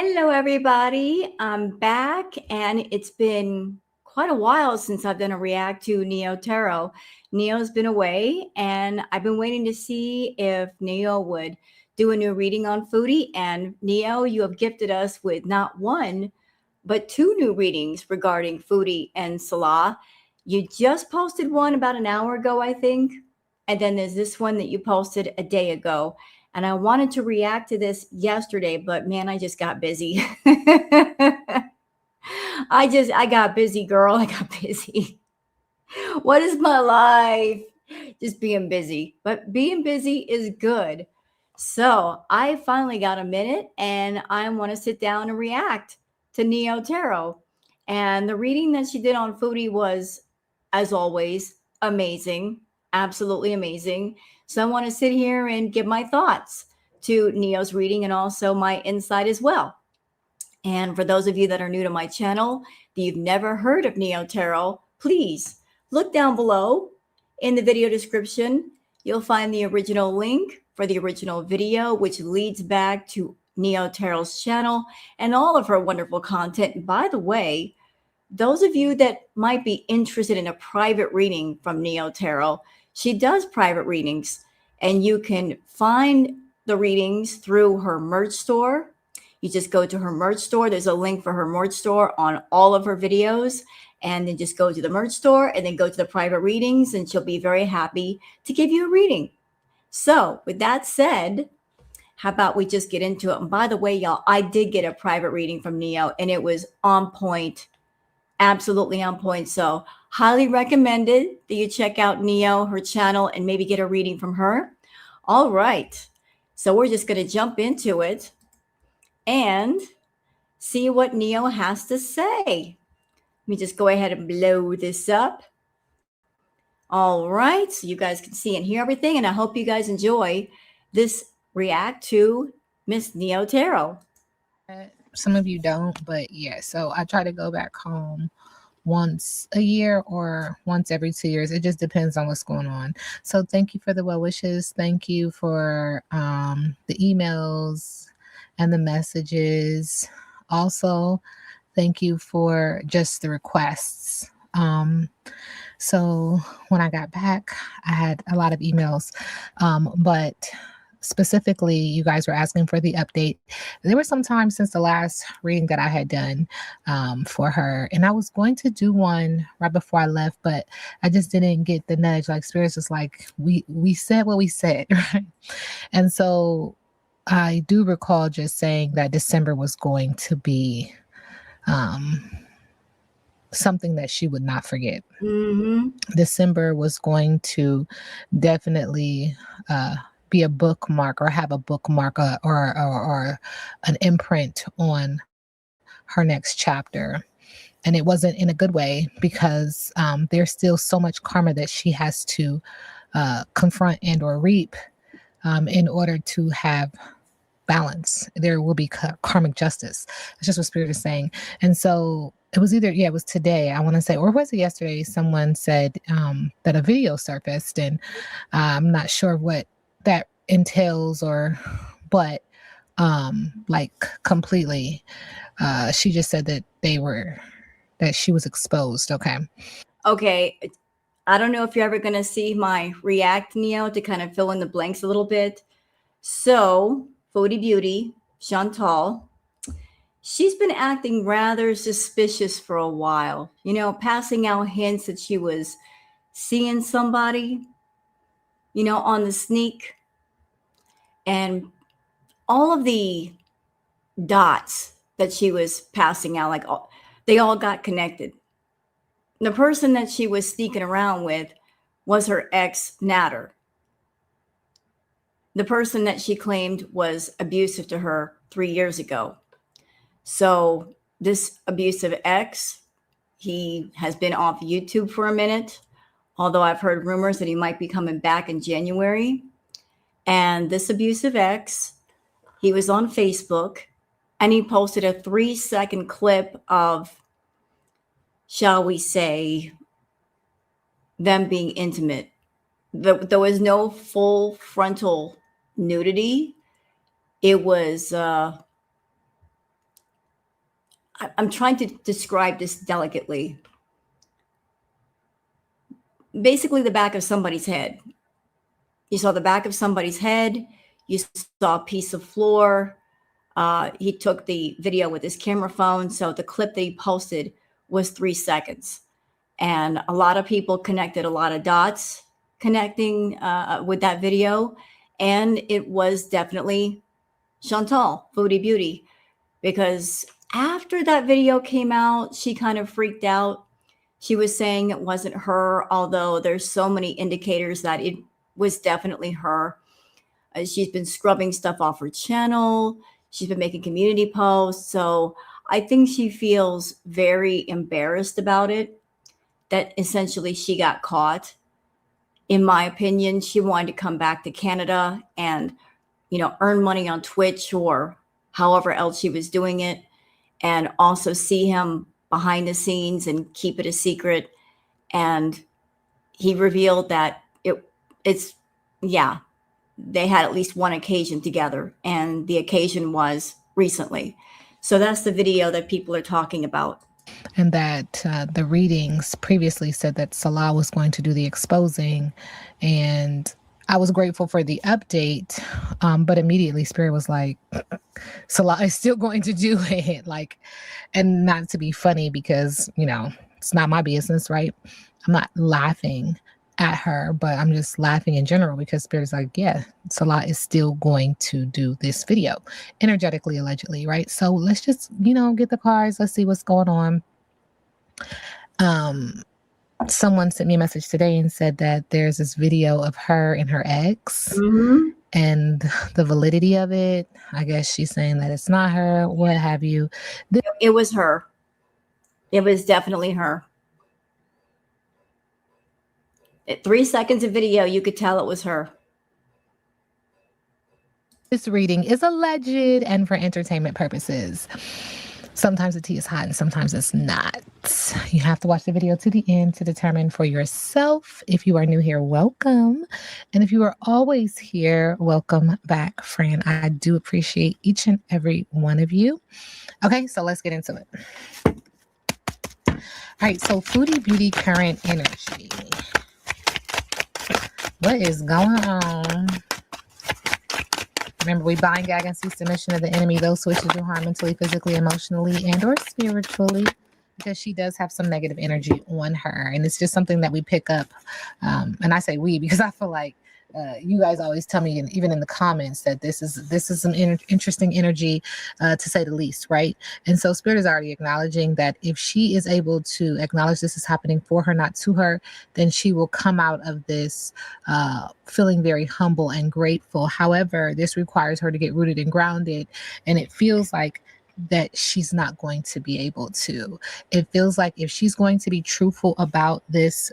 Hello, everybody. I'm back, and it's been quite a while since I've done a react to Neo Tarot. Neo's been away, and I've been waiting to see if Neo would do a new reading on Foodie. And Neo, you have gifted us with not one, but two new readings regarding Foodie and Salah. You just posted one about an hour ago, I think. And then there's this one that you posted a day ago. And I wanted to react to this yesterday, but man, I just got busy. I got busy, girl. I got busy. What is my life? Just being busy. But being busy is good. So I finally got a minute and I want to sit down and react to Neo Tarot. And the reading that she did on Foodie was, as always, amazing. Absolutely amazing. So I want to sit here and give my thoughts to Neo's reading and also my insight as well. And for those of you that are new to my channel, that you've never heard of Neo Tarot, please look down below in the video description. You'll find the original link for the original video, which leads back to Neo Tarot's channel and all of her wonderful content. And by the way, those of you that might be interested in a private reading from Neo Tarot, she does private readings, and you can find the readings through her merch store. You just go to her merch store. There's a link for her merch store on all of her videos, and then just go to the merch store and then go to the private readings, and she'll be very happy to give you a reading. So with that said, how about we just get into it? And by the way, y'all, I did get a private reading from Neo, and it was on point. Absolutely on point. So highly recommended that you check out Neo, her channel, and maybe get a reading from her. All right. So we're just going to jump into it and see what Neo has to say. Let me just go ahead and blow this up. All right. So you guys can see and hear everything. And I hope you guys enjoy this react to Miss Neo Tarot. Some of you don't, but yeah, so I try to go back home once a year or once every 2 years. It just depends on what's going on. So thank you for the well wishes. Thank you for the emails and the messages. Also, thank you for just the requests. So when I got back, I had a lot of emails, but specifically, you guys were asking for the update. There was some time since the last reading that I had done for her, and I was going to do one right before I left, but I just didn't get the nudge. Like Spirit's just like, we said what we said, right? And so I do recall just saying that December was going to be something that she would not forget. December was going to definitely be a bookmark or have a bookmark or an imprint on her next chapter. And it wasn't in a good way because there's still so much karma that she has to confront and or reap in order to have balance. There will be karmic justice. That's just what Spirit is saying. And so it was either, it was today, I want to say, or was it yesterday? Someone said that a video surfaced, and I'm not sure what that entails but like completely, she just said that that she was exposed. Okay. I don't know if you're ever going to see my react, Neo, to kind of fill in the blanks a little bit. So Foodie Beauty, Chantal, she's been acting rather suspicious for a while, passing out hints that she was seeing somebody, on the sneak. And all of the dots that she was passing out, like they all got connected. The person that she was sneaking around with was her ex, Natter. The person that she claimed was abusive to her 3 years ago. So this abusive ex, he has been off YouTube for a minute, although I've heard rumors that he might be coming back in January. And this abusive ex, he was on Facebook, and he posted a 3-second clip of, shall we say, them being intimate. There was no full frontal nudity. It was I'm trying to describe this delicately. Basically, the back of somebody's head. You saw the back of somebody's head. You saw a piece of floor. He took the video with his camera phone. So the clip that he posted was 3 seconds. And a lot of people connected a lot of dots connecting with that video. And it was definitely Chantal, Foodie Beauty, because after that video came out, she kind of freaked out. She was saying it wasn't her, although there's so many indicators that it was definitely her. She's been scrubbing stuff off her channel. She's been making community posts. So I think she feels very embarrassed about it, that essentially she got caught. In my opinion, she wanted to come back to Canada and, earn money on Twitch or however else she was doing it, and also see him behind the scenes and keep it a secret. And he revealed that they had at least one occasion together, and the occasion was recently. So that's the video that people are talking about. And that the readings previously said that Salah was going to do the exposing, and I was grateful for the update, but immediately Spirit was like, Salah is still going to do it. And not to be funny because, it's not my business, right? I'm not laughing at her, but I'm just laughing in general because Spirit's like, yeah, Salah is still going to do this video, energetically, allegedly, right? So let's just, get the cards. Let's see what's going on. Someone sent me a message today and said that there's this video of her and her ex, and the validity of it. I guess she's saying that it's not her, what have you. It was her. It was definitely her. At 3 seconds of video, you could tell it was her. This reading is alleged and for entertainment purposes. Sometimes the tea is hot and sometimes it's not. You have to watch the video to the end to determine for yourself. If you are new here, welcome. And if you are always here, welcome back, friend. I do appreciate each and every one of you. Okay, so let's get into it. All right, so Foodie Beauty current energy. What is going on? Remember, we bind, gag, and cease the mission of the enemy, those who wish to do harm mentally, physically, emotionally, and or spiritually, because she does have some negative energy on her. And it's just something that we pick up. And I say we because I feel like you guys always tell me, and even in the comments, that this is some interesting energy, to say the least, right? And so Spirit is already acknowledging that if she is able to acknowledge this is happening for her, not to her, then she will come out of this feeling very humble and grateful. However, this requires her to get rooted and grounded, and it feels like that she's not going to be able to. It feels like if she's going to be truthful about this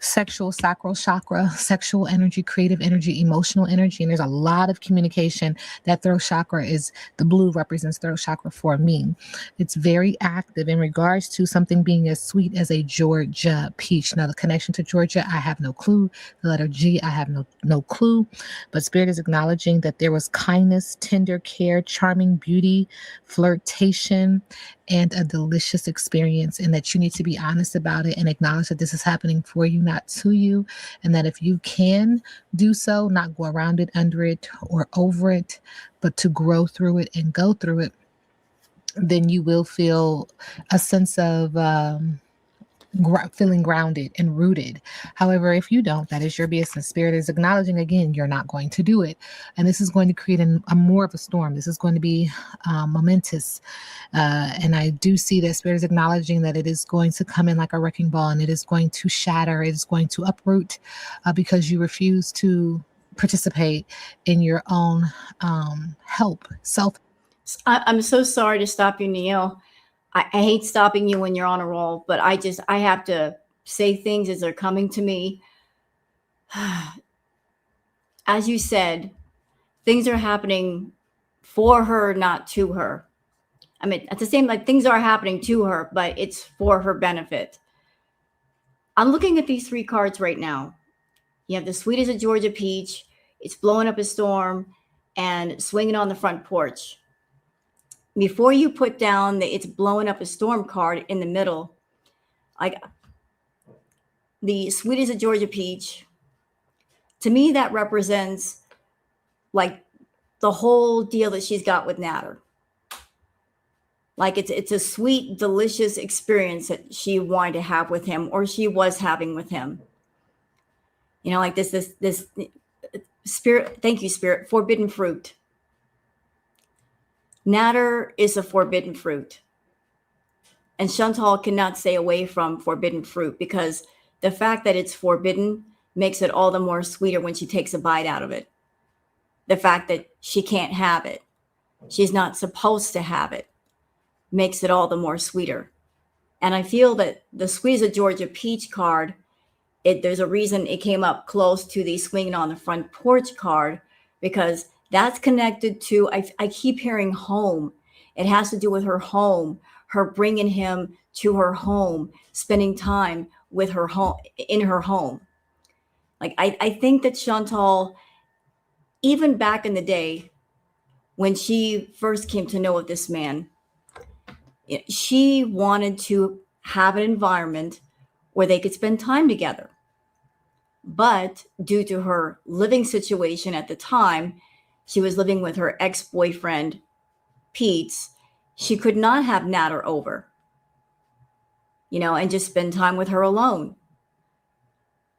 sexual sacral chakra, sexual energy, creative energy, emotional energy. And there's a lot of communication. That throat chakra is, the blue represents throat chakra for me. It's very active in regards to something being as sweet as a Georgia peach. Now, the connection to Georgia, I have no clue. The letter G, I have no clue. But Spirit is acknowledging that there was kindness, tender care, charming beauty, flirtation, and a delicious experience, and that you need to be honest about it and acknowledge that this is happening for you, not to you, and that if you can do so, not go around it, under it, or over it, but to grow through it and go through it, then you will feel a sense of feeling grounded and rooted. However, if you don't, that is your business. Spirit is acknowledging again, you're not going to do it. And this is going to create a more of a storm. This is going to be momentous. And I do see that Spirit is acknowledging that it is going to come in like a wrecking ball, and it is going to shatter. It is going to uproot because you refuse to participate in your own help, self. I'm so sorry to stop you, Neil. I hate stopping you when you're on a roll, but I have to say things as they're coming to me. As you said, things are happening for her, not to her. I mean, at the same, like, things are happening to her, but it's for her benefit. I'm looking at these 3 cards right now. You have the sweet as a Georgia peach. It's blowing up a storm and swinging on the front porch. before you put down the it's blowing up a storm card in the middle, like the sweet as a Georgia peach, to me that represents like the whole deal that she's got with Natter. Like it's a sweet, delicious experience that she wanted to have with him, or she was having with him. You know, like this spirit. Thank you, spirit. Forbidden fruit. Natter is a forbidden fruit, and Chantal cannot stay away from forbidden fruit because the fact that it's forbidden makes it all the more sweeter when she takes a bite out of it. The fact that she can't have it, she's not supposed to have it, makes it all the more sweeter. And I feel that the Squeeze of Georgia Peach card, there's a reason it came up close to the Swinging on the Front Porch card, because that's connected to, I keep hearing home. It has to do with her home, her bringing him to her home, spending time with her home, in her home. Like, I think that Chantal, even back in the day when she first came to know of this man, she wanted to have an environment where they could spend time together. But due to her living situation at the time, she was living with her ex-boyfriend, Pete's. She could not have Natter over, and just spend time with her alone.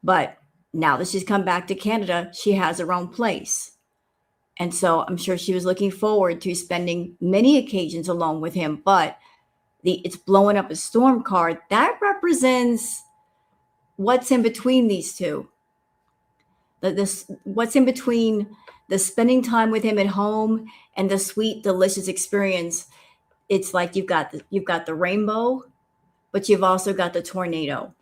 But now that she's come back to Canada, she has her own place. And so I'm sure she was looking forward to spending many occasions alone with him. But it's blowing up a storm card, that represents what's in between these two. What's in between the spending time with him at home and the sweet, delicious experience. It's like you've got the rainbow, but you've also got the tornado.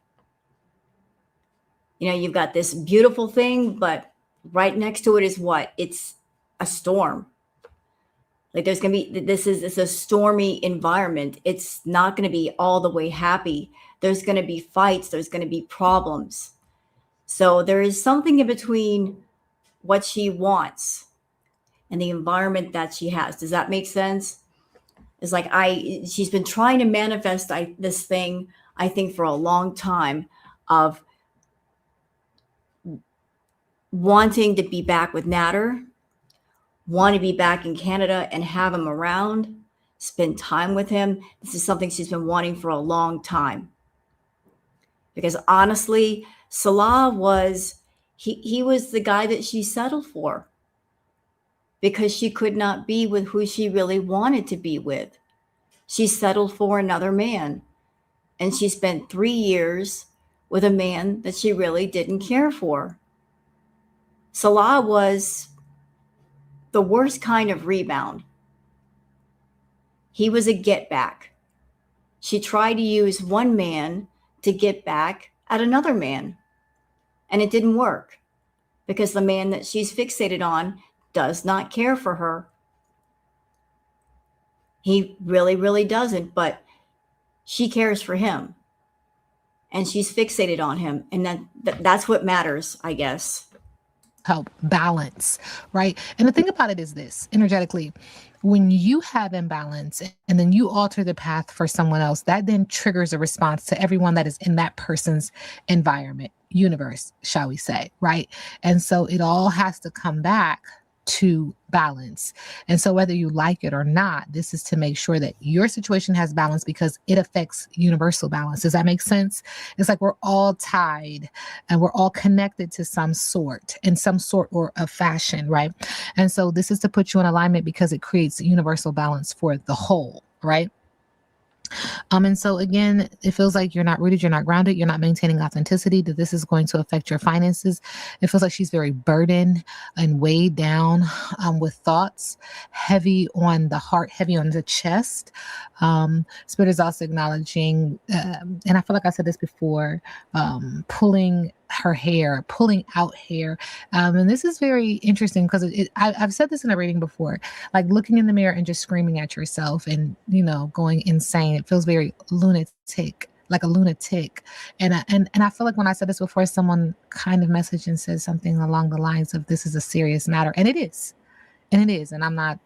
You've got this beautiful thing, but right next to it is what? It's a storm. Like it's a stormy environment. It's not going to be all the way happy. There's going to be fights. There's going to be problems. So there is something in between what she wants and the environment that she has. Does that make sense? It's like she's been trying to manifest this thing, I think, for a long time, of wanting to be back with Natter, want to be back in Canada and have him around, spend time with him. This is something she's been wanting for a long time. Because honestly, Salah he was the guy that she settled for, because she could not be with who she really wanted to be with. She settled for another man, and she spent 3 years with a man that she really didn't care for. Salah was the worst kind of rebound. He was a get back. She tried to use one man to get back at another man, and it didn't work, because the man that she's fixated on does not care for her. He really, really doesn't, but she cares for him, and she's fixated on him, and that's what matters, I guess. Help balance, right? And the thing about it is this, energetically, when you have imbalance and then you alter the path for someone else, that then triggers a response to everyone that is in that person's environment, universe, shall we say, right? And so it all has to come back to balance. And so whether you like it or not, this is to make sure that your situation has balance, because it affects universal balance. Does that make sense? It's like we're all tied and we're all connected to some sort, in some sort or of fashion, right? And so this is to put you in alignment, because it creates universal balance for the whole, right? And so again, it feels like you're not rooted, you're not grounded, you're not maintaining authenticity, that this is going to affect your finances. It feels like she's very burdened and weighed down with thoughts, heavy on the heart, heavy on the chest. Spirit is also acknowledging, and I feel like I said this before, pulling her hair, pulling out hair. And this is very interesting, because I've said this in a reading before, like looking in the mirror and just screaming at yourself and, going insane. It feels very lunatic, like a lunatic. And I feel like when I said this before, someone kind of messaged and said something along the lines of, this is a serious matter. And it is. And I'm not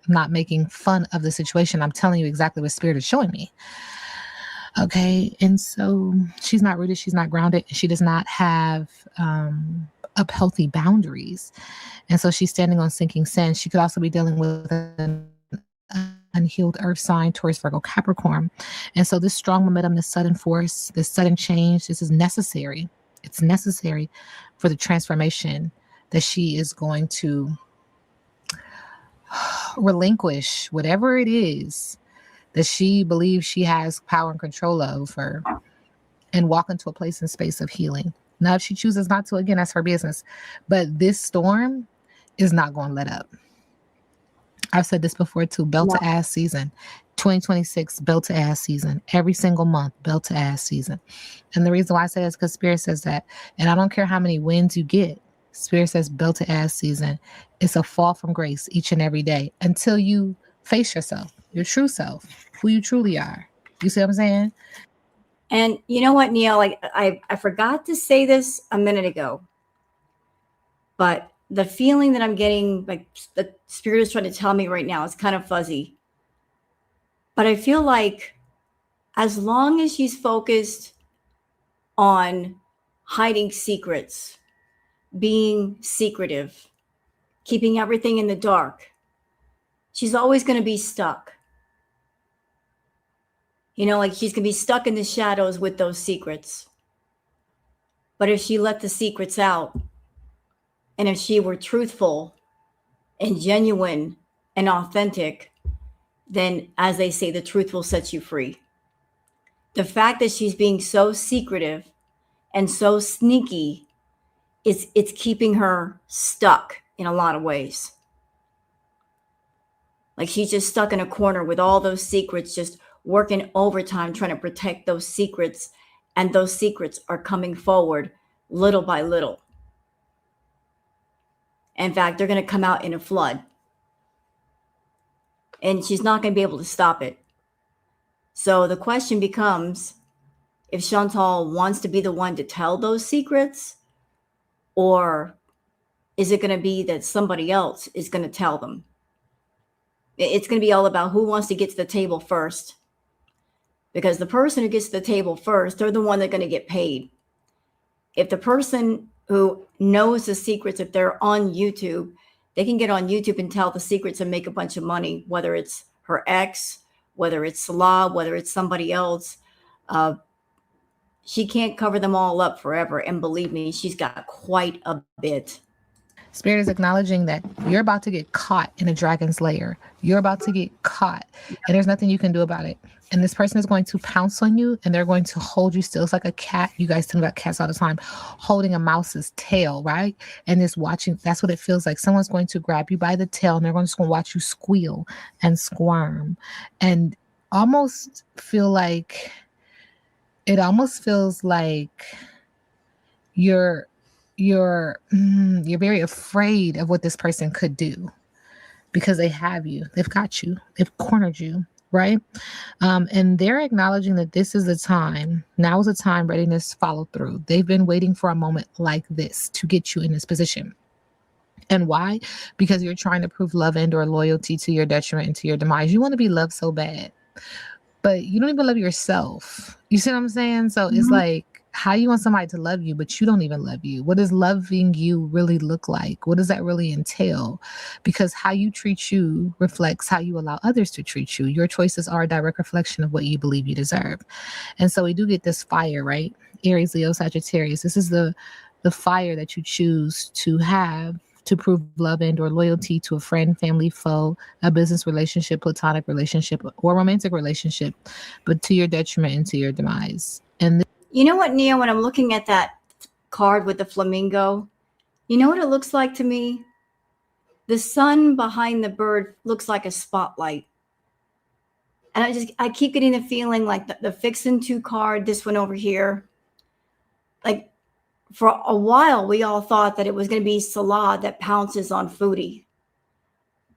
not making fun of the situation. I'm telling you exactly what Spirit is showing me. Okay. And so she's not rooted, she's not grounded, she does not have up healthy boundaries. And so she's standing on sinking sand. She could also be dealing with an unhealed earth sign, Taurus, Virgo, Capricorn. And so this strong momentum, this sudden force, this sudden change, this is necessary. It's necessary for the transformation that she is going to relinquish whatever it is that she believes she has power and control over and walk into a place and space of healing. Now, if she chooses not to, again, that's her business. But this storm is not going to let up. I've said this before too, belt to ass season. 2026, belt to ass season. Every single month, belt to ass season. And the reason why I say that is because Spirit says that. And I don't care how many wins you get. Spirit says belt to ass season. It's a fall from grace each and every day until you face yourself, your true self, who you truly are. You see what I'm saying? And you know what, Neil? Like I forgot to say this a minute ago, but the feeling that I'm getting, like the Spirit is trying to tell me right now, is kind of fuzzy. But I feel like as long as she's focused on hiding secrets, being secretive, keeping everything in the dark, she's always going to be stuck. You know, like she's going to be stuck in the shadows with those secrets. But if she let the secrets out, and if she were truthful and genuine and authentic, then, as they say, the truth will set you free. The fact that she's being so secretive and so sneaky, it's keeping her stuck in a lot of ways. Like she's just stuck in a corner with all those secrets, just working overtime trying to protect those secrets, and those secrets are coming forward little by little. In fact, they're going to come out in a flood, and she's not going to be able to stop it. So the question becomes, if Chantal wants to be the one to tell those secrets, or is it going to be that somebody else is going to tell them? It's going to be all about who wants to get to the table first, because the person who gets to the table first, they're the one that's going to get paid. If the person who knows the secrets, if they're on YouTube, they can get on YouTube and tell the secrets and make a bunch of money, whether it's her ex, whether it's Salah, whether it's somebody else. She can't cover them all up forever. And believe me, she's got quite a bit. Spirit is acknowledging that you're about to get caught in a dragon's lair. You're about to get caught, and there's nothing you can do about it. And this person is going to pounce on you, and they're going to hold you still. It's like a cat. You guys think about cats all the time, holding a mouse's tail, right? And just watching. That's what it feels like. Someone's going to grab you by the tail, and they're just going to watch you squeal and squirm, and almost feel like it almost feels like you're very afraid of what this person could do, because they have you, they've got you, they've cornered you, right? And they're acknowledging that this is the time. Now is the time. Readiness, follow through. They've been waiting for a moment like this to get you in this position. And why? Because you're trying to prove love and or loyalty to your detriment and to your demise. You want to be loved so bad, but you don't even love yourself. You see what I'm saying? So it's like, how you want somebody to love you, but you don't even love you? What does loving you really look like? What does that really entail? Because how you treat you reflects how you allow others to treat you. Your choices are a direct reflection of what you believe you deserve. And so we do get this fire, right? Aries, Leo, Sagittarius. This is the fire that you choose to have to prove love and or loyalty to a friend, family, foe, a business relationship, platonic relationship, or romantic relationship, but to your detriment and to your demise. And you know what, Nia, when I'm looking at that card with the flamingo, you know what it looks like to me? The sun behind the bird looks like a spotlight. And I keep getting the feeling like the Fixin' 2 card, this one over here, like for a while, we all thought that it was going to be Salah that pounces on Foodie.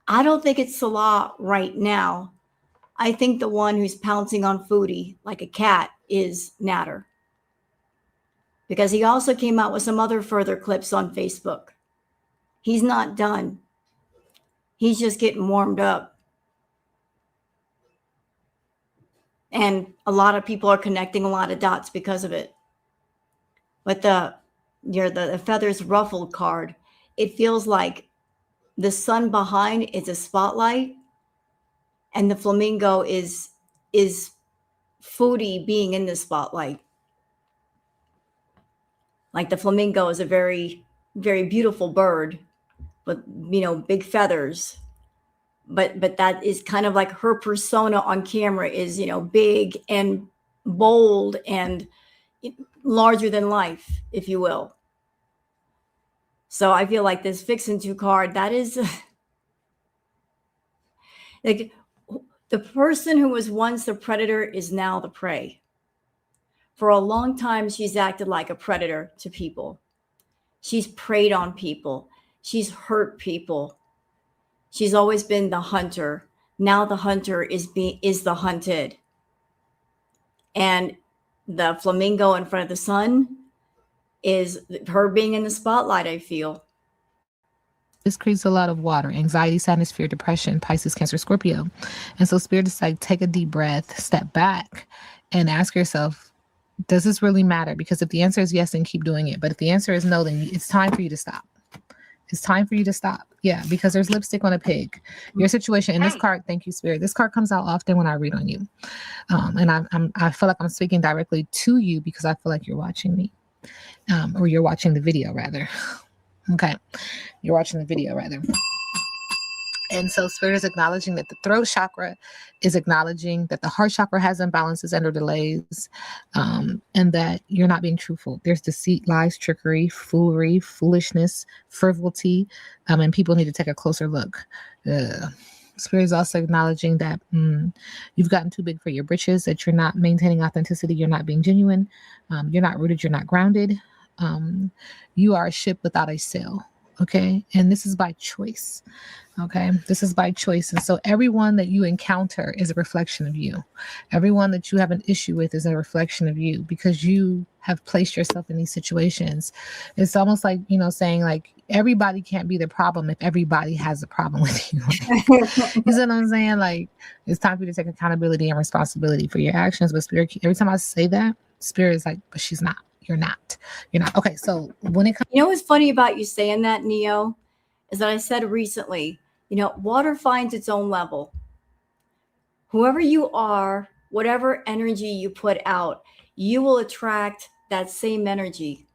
I don't think it's Salah right now. I think the one who's pouncing on Foodie like a cat is Natter, because he also came out with some other further clips on Facebook. He's not done. He's just getting warmed up. And a lot of people are connecting a lot of dots because of it. But the feathers ruffled card, it feels like the sun behind is a spotlight, and the flamingo is Foodie being in the spotlight. Like the flamingo is a very, very beautiful bird with, big feathers. But that is kind of like her persona on camera is, big and bold and larger than life, if you will. So I feel like this Fixin' To card, that is like the person who was once the predator is now the prey. For a long time, she's acted like a predator to people. She's preyed on people. She's hurt people. She's always been the hunter. Now the hunter is the hunted. And the flamingo in front of the sun is her being in the spotlight, I feel. This creates a lot of water, anxiety, sadness, fear, depression, Pisces, Cancer, Scorpio. And so Spirit is like, take a deep breath, step back, and ask yourself, does this really matter? Because if the answer is yes, then keep doing it. But if the answer is no, then it's time for you to stop. It's time for you to stop. Yeah, because there's lipstick on a pig. Your situation in this card, thank you, Spirit. This card comes out often when I read on you. And I feel like I'm speaking directly to you because I feel like you're watching me. Or you're watching the video, rather. Okay. You're watching the video, rather. And so Spirit is acknowledging that the throat chakra is acknowledging that the heart chakra has imbalances and or delays, and that you're not being truthful. There's deceit, lies, trickery, foolery, foolishness, frivolity, and people need to take a closer look. Spirit is also acknowledging that you've gotten too big for your britches, that you're not maintaining authenticity, you're not being genuine, you're not rooted, you're not grounded. You are a ship without a sail. Okay. And this is by choice. Okay. This is by choice. And so everyone that you encounter is a reflection of you. Everyone that you have an issue with is a reflection of you because you have placed yourself in these situations. It's almost like, saying like everybody can't be the problem if everybody has a problem with you. You see what I'm saying? Like it's time for you to take accountability and responsibility for your actions. But Spirit, every time I say that, Spirit is like, but she's not. You're not. Okay. So when it comes, what's funny about you saying that, Neo, is that I said recently, water finds its own level. Whoever you are, whatever energy you put out, you will attract that same energy.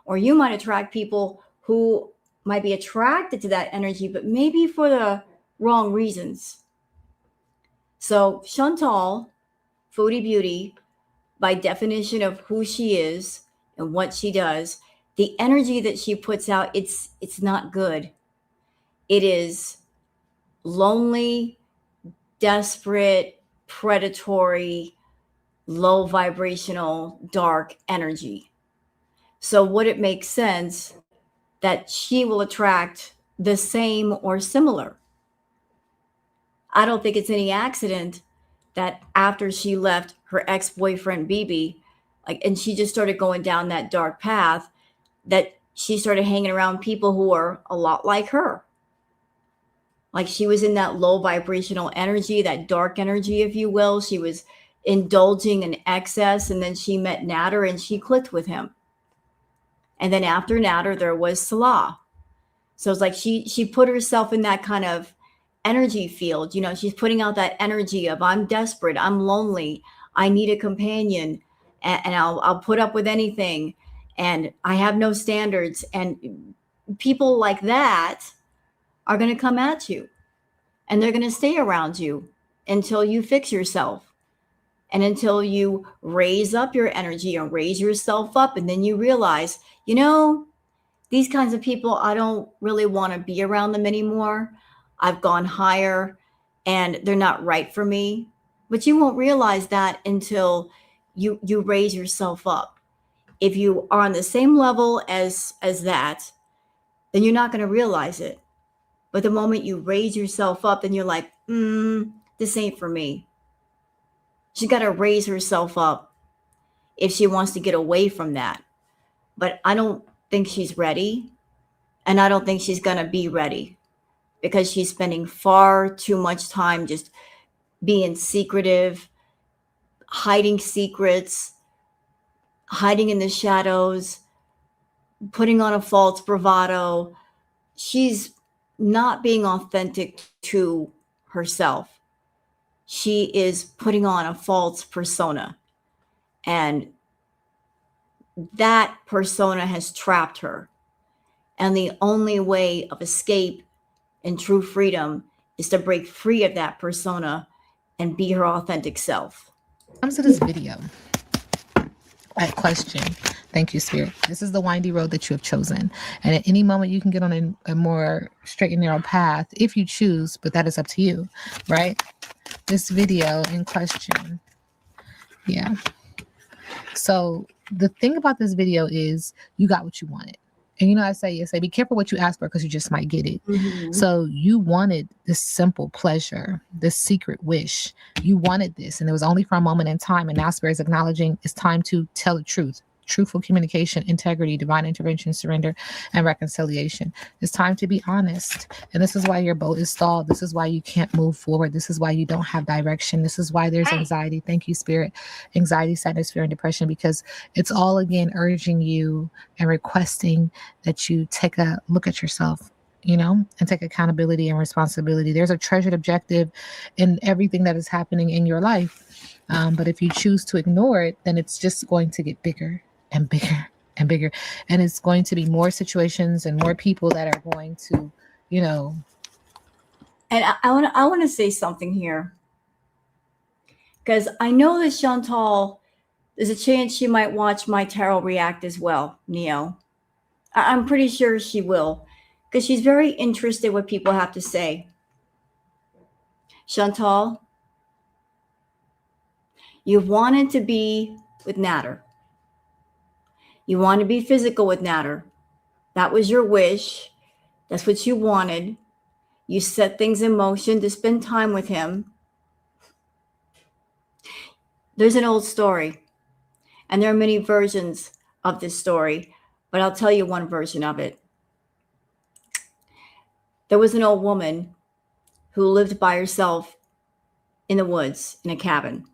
Or you might attract people who might be attracted to that energy, but maybe for the wrong reasons. So Chantal, Foodie Beauty, by definition of who she is and what she does, the energy that she puts out, it's not good. It is lonely, desperate, predatory, low vibrational, dark energy. So would it make sense that she will attract the same or similar? I don't think it's any accident that after she left her ex-boyfriend BB, and she just started going down that dark path, that she started hanging around people who are a lot like her. Like she was in that low vibrational energy, that dark energy, if you will. She was indulging in excess, and then she met Nader and she clicked with him. And then after Nader, there was Salah. So it's like she put herself in that kind of energy field. She's putting out that energy of I'm desperate, I'm lonely, I need a companion, and I'll put up with anything, and I have no standards. And people like that are going to come at you, and they're going to stay around you until you fix yourself and until you raise up your energy and raise yourself up. And then you realize, these kinds of people, I don't really want to be around them anymore. I've gone higher and they're not right for me. But you won't realize that until you raise yourself up. If you are on the same level as that, then you're not going to realize it. But the moment you raise yourself up, then you're like, this ain't for me. She's got to raise herself up if she wants to get away from that. But I don't think she's ready. And I don't think she's going to be ready because she's spending far too much time just being secretive, hiding secrets, hiding in the shadows, putting on a false bravado. She's not being authentic to herself. She is putting on a false persona. And that persona has trapped her. And the only way of escape and true freedom is to break free of that persona and be her authentic self. Comes to this video, that question. Thank you, Spirit. This is the windy road that you have chosen. And at any moment you can get on a more straight and narrow path if you choose, but that is up to you, right? This video in question. Yeah. So the thing about this video is you got what you wanted. And you know, I say be careful what you ask for because you just might get it. Mm-hmm. So you wanted this simple pleasure, this secret wish. You wanted this, and it was only for a moment in time. And now Spirit is acknowledging it's time to tell the truth. Truthful communication, integrity, divine intervention, surrender, and reconciliation. It's time to be honest. And this is why your boat is stalled. This is why you can't move forward. This is why you don't have direction. This is why there's anxiety. Thank you, Spirit. Anxiety, sadness, fear, and depression, because it's all again urging you and requesting that you take a look at yourself, you know, and take accountability and responsibility. There's a treasured objective in everything that is happening in your life. But if you choose to ignore it, then it's just going to get bigger and bigger and bigger. And it's going to be more situations and more people that are going to, you know. And I want to say something here. Because I know that Chantal, there's a chance she might watch my tarot react as well, Neo. I'm pretty sure she will. Because she's very interested in what people have to say. Chantal, you wanted to be with Natter. You want to be physical with Natter. That was your wish. That's what you wanted. You set things in motion to spend time with him. There's an old story, and there are many versions of this story, but I'll tell you one version of it. There was an old woman who lived by herself in the woods in a cabin.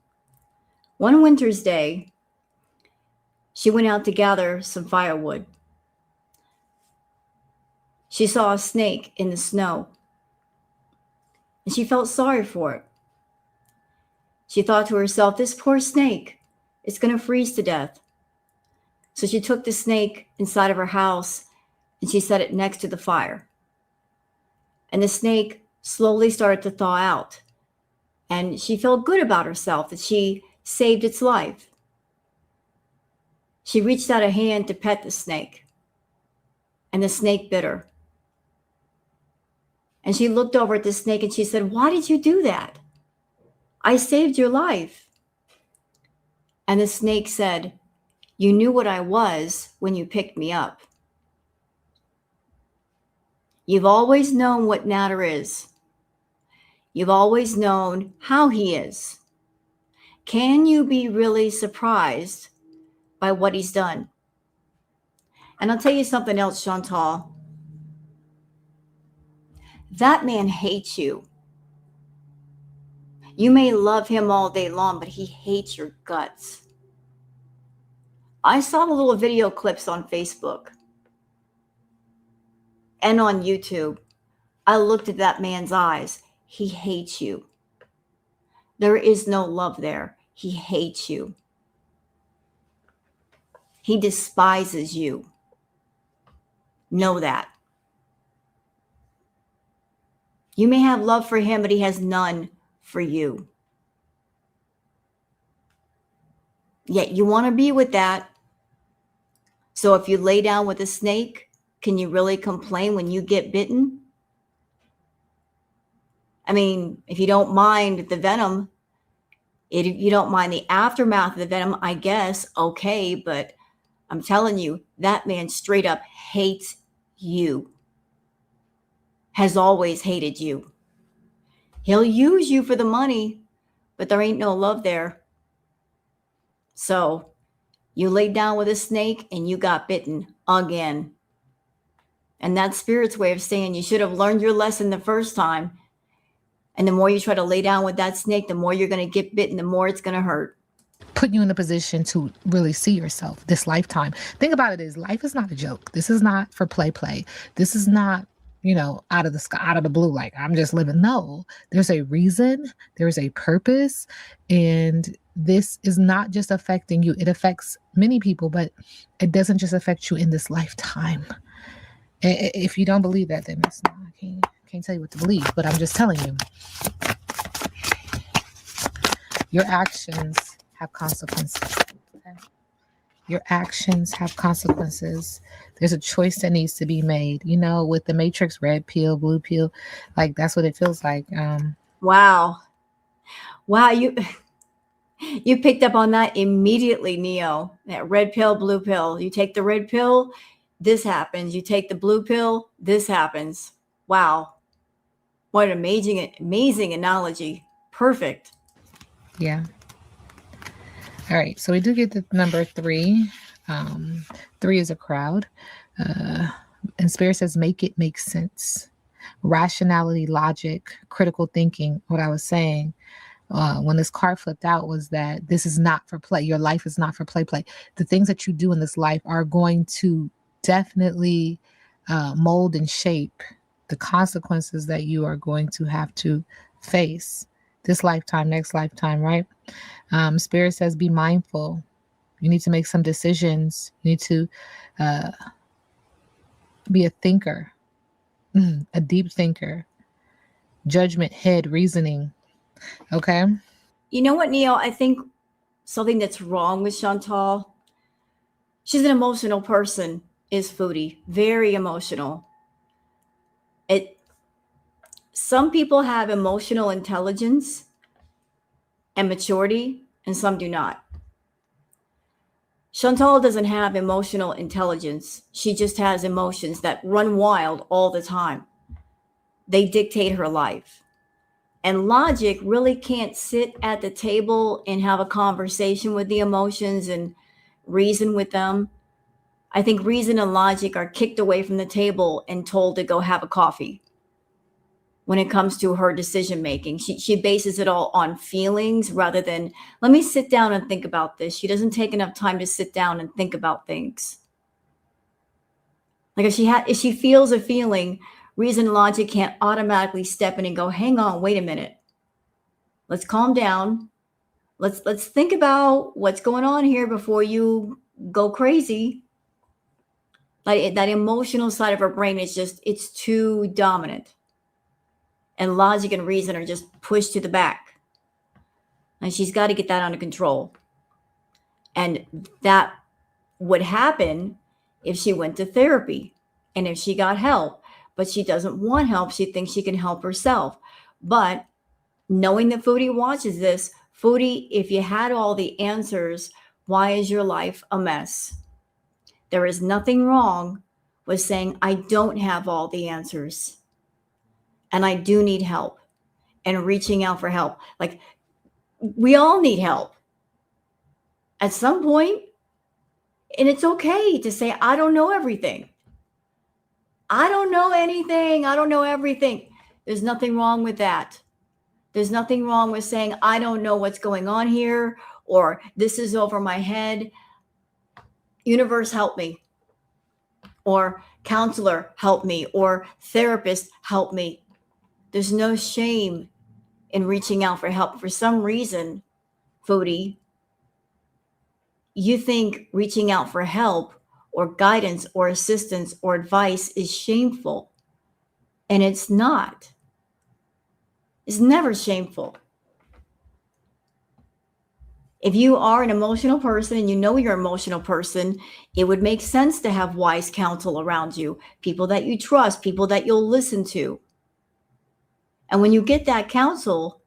One winter's day, she went out to gather some firewood. She saw a snake in the snow, and she felt sorry for it. She thought to herself, this poor snake, it's going to freeze to death. So she took the snake inside of her house, and she set it next to the fire. And the snake slowly started to thaw out, and she felt good about herself that she saved its life. She reached out a hand to pet the snake, and the snake bit her. And she looked over at the snake and she said, why did you do that? I saved your life. And the snake said, you knew what I was when you picked me up. You've always known what Natter is. You've always known how he is. Can you be really surprised by what he's done? And I'll tell you something else, Chantal. That man hates you. You may love him all day long, but he hates your guts. I saw the little video clips on Facebook and on YouTube. I looked at that man's eyes. He hates you. There is no love there. He hates you. He despises you. Know that. You may have love for him, but he has none for you. Yet you want to be with that. So if you lay down with a snake, can you really complain when you get bitten? I mean, if you don't mind the venom, if you don't mind the aftermath of the venom, I guess, okay. But I'm telling you, that man straight up hates you. Has always hated you. He'll use you for the money, but there ain't no love there. So you laid down with a snake and you got bitten again. And that's Spirit's way of saying you should have learned your lesson the first time. And the more you try to lay down with that snake, the more you're going to get bitten, the more it's going to hurt. put you in a position to really see yourself this lifetime. Think about it is life is not a joke. This is not for play. This is not, out of the sky, out of the blue, like I'm just living. No, there's a reason, there's a purpose, and this is not just affecting you. It affects many people, but it doesn't just affect you in this lifetime. If you don't believe that, then it's not, I can't tell you what to believe, but I'm just telling you. Your actions have consequences. Okay? Your actions have consequences. There's a choice that needs to be made. With the Matrix, red pill, blue pill, like that's what it feels like. Wow, you picked up on that immediately, Neo. That red pill, blue pill. You take the red pill, this happens. You take the blue pill, this happens. Wow, what an amazing analogy. Perfect. Yeah. All right. So we do get the number 3. 3 is a crowd. And Spirit says, make it make sense. Rationality, logic, critical thinking. What I was saying when this card flipped out was that this is not for play. Your life is not for play. The things that you do in this life are going to definitely mold and shape the consequences that you are going to have to face this lifetime, next lifetime, right? Spirit says, be mindful. You need to make some decisions. You need to be a thinker, a deep thinker, judgment, head, reasoning. Okay. You know what, Neo? I think something that's wrong with Chantal, she's an emotional person, is Foodie. Very emotional. Some people have emotional intelligence and maturity, and some do not. Chantal doesn't have emotional intelligence. She just has emotions that run wild all the time. They dictate her life. And logic really can't sit at the table and have a conversation with the emotions and reason with them. I think reason and logic are kicked away from the table and told to go have a coffee. When it comes to her decision making, she bases it all on feelings rather than, let me sit down and think about this. She doesn't take enough time to sit down and think about things. Like if she feels a feeling, reason and logic can't automatically step in and go, hang on, wait a minute. Let's calm down. Let's think about what's going on here before you go crazy. Like that emotional side of her brain is it's too dominant. And logic and reason are just pushed to the back. And she's got to get that under control. And that would happen if she went to therapy and if she got help. But she doesn't want help. She thinks she can help herself. But knowing that Foodie watches this, Foodie, if you had all the answers, why is your life a mess? There is nothing wrong with saying, I don't have all the answers. And I do need help, and reaching out for help. Like, we all need help at some point. And it's okay to say, I don't know everything. I don't know anything. I don't know everything. There's nothing wrong with that. There's nothing wrong with saying, I don't know what's going on here, or this is over my head. Universe, help me. Or counselor, help me. Or therapist, help me. There's no shame in reaching out for help. For some reason, Foodie, you think reaching out for help or guidance or assistance or advice is shameful. And it's not. It's never shameful. If you are an emotional person and you know you're an emotional person, it would make sense to have wise counsel around you, people that you trust, people that you'll listen to. And when you get that counsel,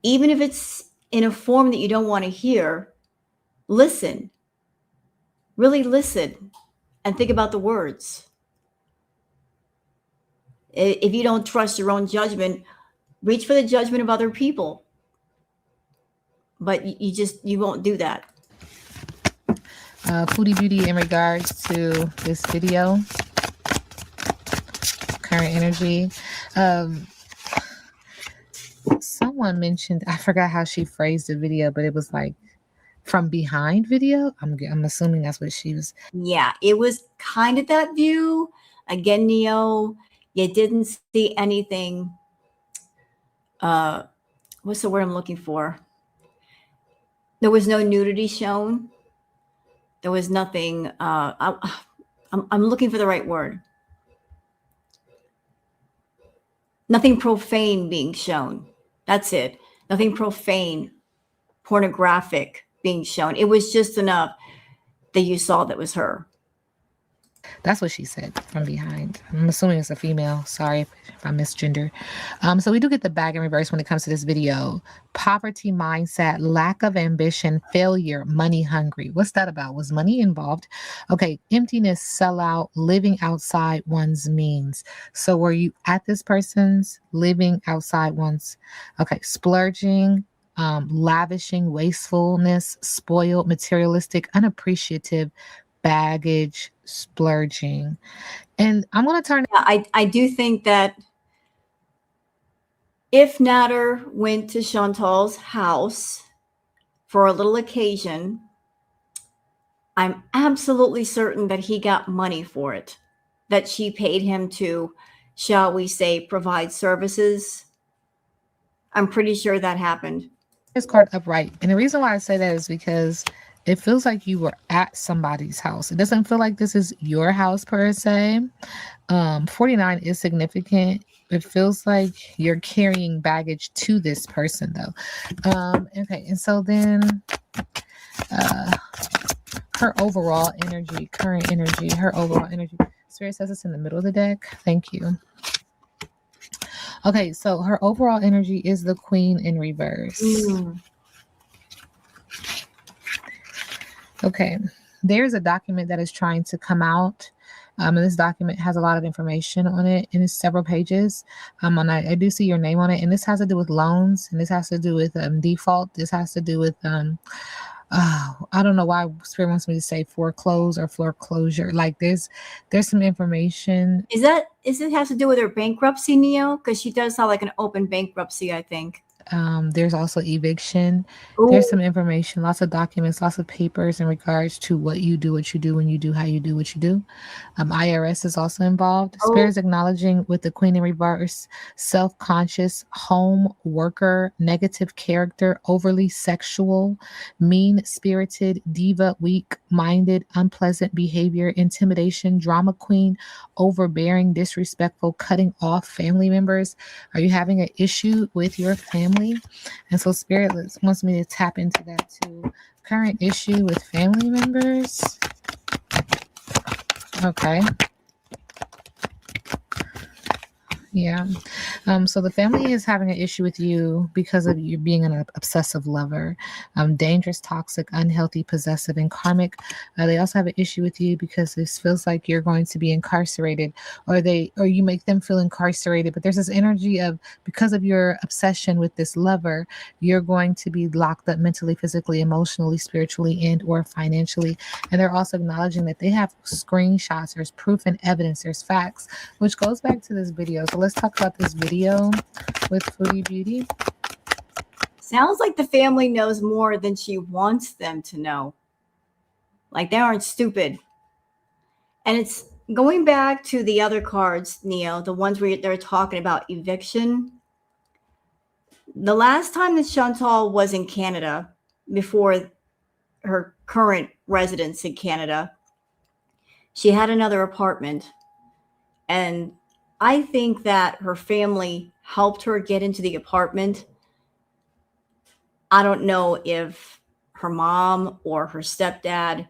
even if it's in a form that you don't want to hear, listen. Really listen and think about the words. If you don't trust your own judgment, reach for the judgment of other people. But you won't do that. Foodie Beauty, in regards to this video, current energy. someone mentioned, I forgot how she phrased the video, but it was like from behind video. I'm assuming that's what she was. Yeah, it was kind of that view. Again, Neo, you didn't see anything. What's the word I'm looking for? There was no nudity shown. There was nothing. I'm looking for the right word. Nothing profane being shown. That's it. Nothing profane, pornographic being shown. It was just enough that you saw that was her. That's what she said, from behind. I'm assuming it's a female. Sorry if I misgender. So we do get the bag in reverse when it comes to this video. Poverty mindset, lack of ambition, failure, money hungry. What's that about? Was money involved? Okay, emptiness, sellout, living outside one's means. So were you at this person's living outside one's? Okay, splurging, lavishing, wastefulness, spoiled, materialistic, unappreciative, baggage, splurging. And I'm going to turn. I do think that if Nader went to Chantal's house for a little occasion, I'm absolutely certain that he got money for it, that she paid him to, shall we say, provide services. I'm pretty sure that happened. This card upright. And the reason why I say that is because it feels like you were at somebody's house. It doesn't feel like this is your house per se. 49 is significant. It feels like you're carrying baggage to this person though. Okay, and so then her overall energy, current energy, her overall energy. Spirit says it's in the middle of the deck. Thank you. Okay, so her overall energy is the Queen in reverse. Okay, there's a document that is trying to come out. And this document has a lot of information on it, and it's several pages. And I do see your name on it, and this has to do with loans, and this has to do with default. This has to do with I don't know why Spirit wants me to say foreclose or foreclosure. Like there's some information. Is it has to do with her bankruptcy, Neo? Because she does sound like an open bankruptcy, I think. There's also eviction. Ooh. There's some information, lots of documents, lots of papers in regards to what you do, when you do, how you do what you do. IRS is also involved. Spirit is acknowledging with the Queen in reverse, self-conscious, home worker, negative character, overly sexual, mean-spirited, diva, weak-minded, unpleasant behavior, intimidation, drama queen, overbearing, disrespectful, cutting off family members. Are you having an issue with your family? And so Spirit wants me to tap into that too. Current issue with family members. Okay. Yeah. So the family is having an issue with you because of you being an obsessive lover, dangerous, toxic, unhealthy, possessive, and karmic. They also have an issue with you because this feels like you're going to be incarcerated, or you make them feel incarcerated. But there's this energy of, because of your obsession with this lover, you're going to be locked up mentally, physically, emotionally, spiritually, and or financially. And they're also acknowledging that they have screenshots. There's proof and evidence. There's facts, which goes back to this video. So let's talk about this video with Foodie Beauty. Sounds like the family knows more than she wants them to know. Like they aren't stupid. And it's going back to the other cards, Neo, the ones where they're talking about eviction. The last time that Chantal was in Canada, before her current residence in Canada, she had another apartment. And I think that her family helped her get into the apartment. I don't know if her mom or her stepdad,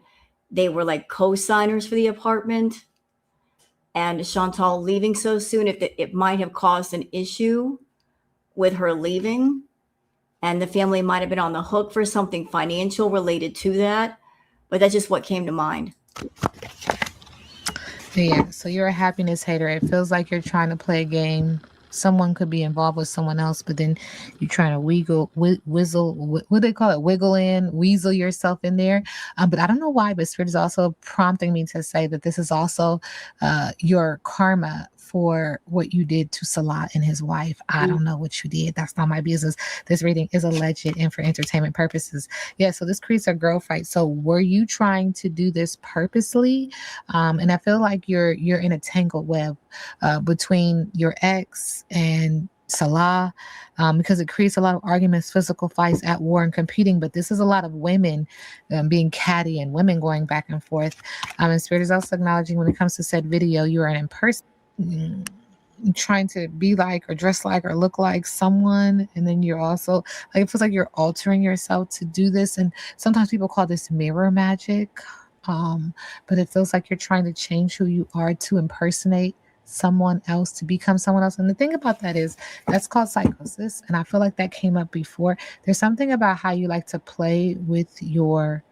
they were like co-signers for the apartment. And Chantal leaving so soon, if it might have caused an issue with her leaving. And the family might have been on the hook for something financial related to that. But that's just what came to mind. Yeah, so you're a happiness hater. It feels like you're trying to play a game. Someone could be involved with someone else, but then you're trying to wiggle in, weasel yourself in there. But I don't know why, but Spirit is also prompting me to say that this is also your karma for what you did to Salah and his wife. I don't know what you did. That's not my business. This reading is alleged and for entertainment purposes. Yeah, so this creates a girl fight. So were you trying to do this purposely? And I feel like you're in a tangled web between your ex and Salah, because it creates a lot of arguments, physical fights at war and competing. But this is a lot of women being catty and women going back and forth. And Spirit is also acknowledging when it comes to said video, you are an in-person trying to be like or dress like or look like someone, and then you're also like, it feels like you're altering yourself to do this. And sometimes people call this mirror magic, but it feels like you're trying to change who you are to impersonate someone else, to become someone else. And the thing about that is that's called psychosis, and I feel like that came up before. There's something about how you like to play with your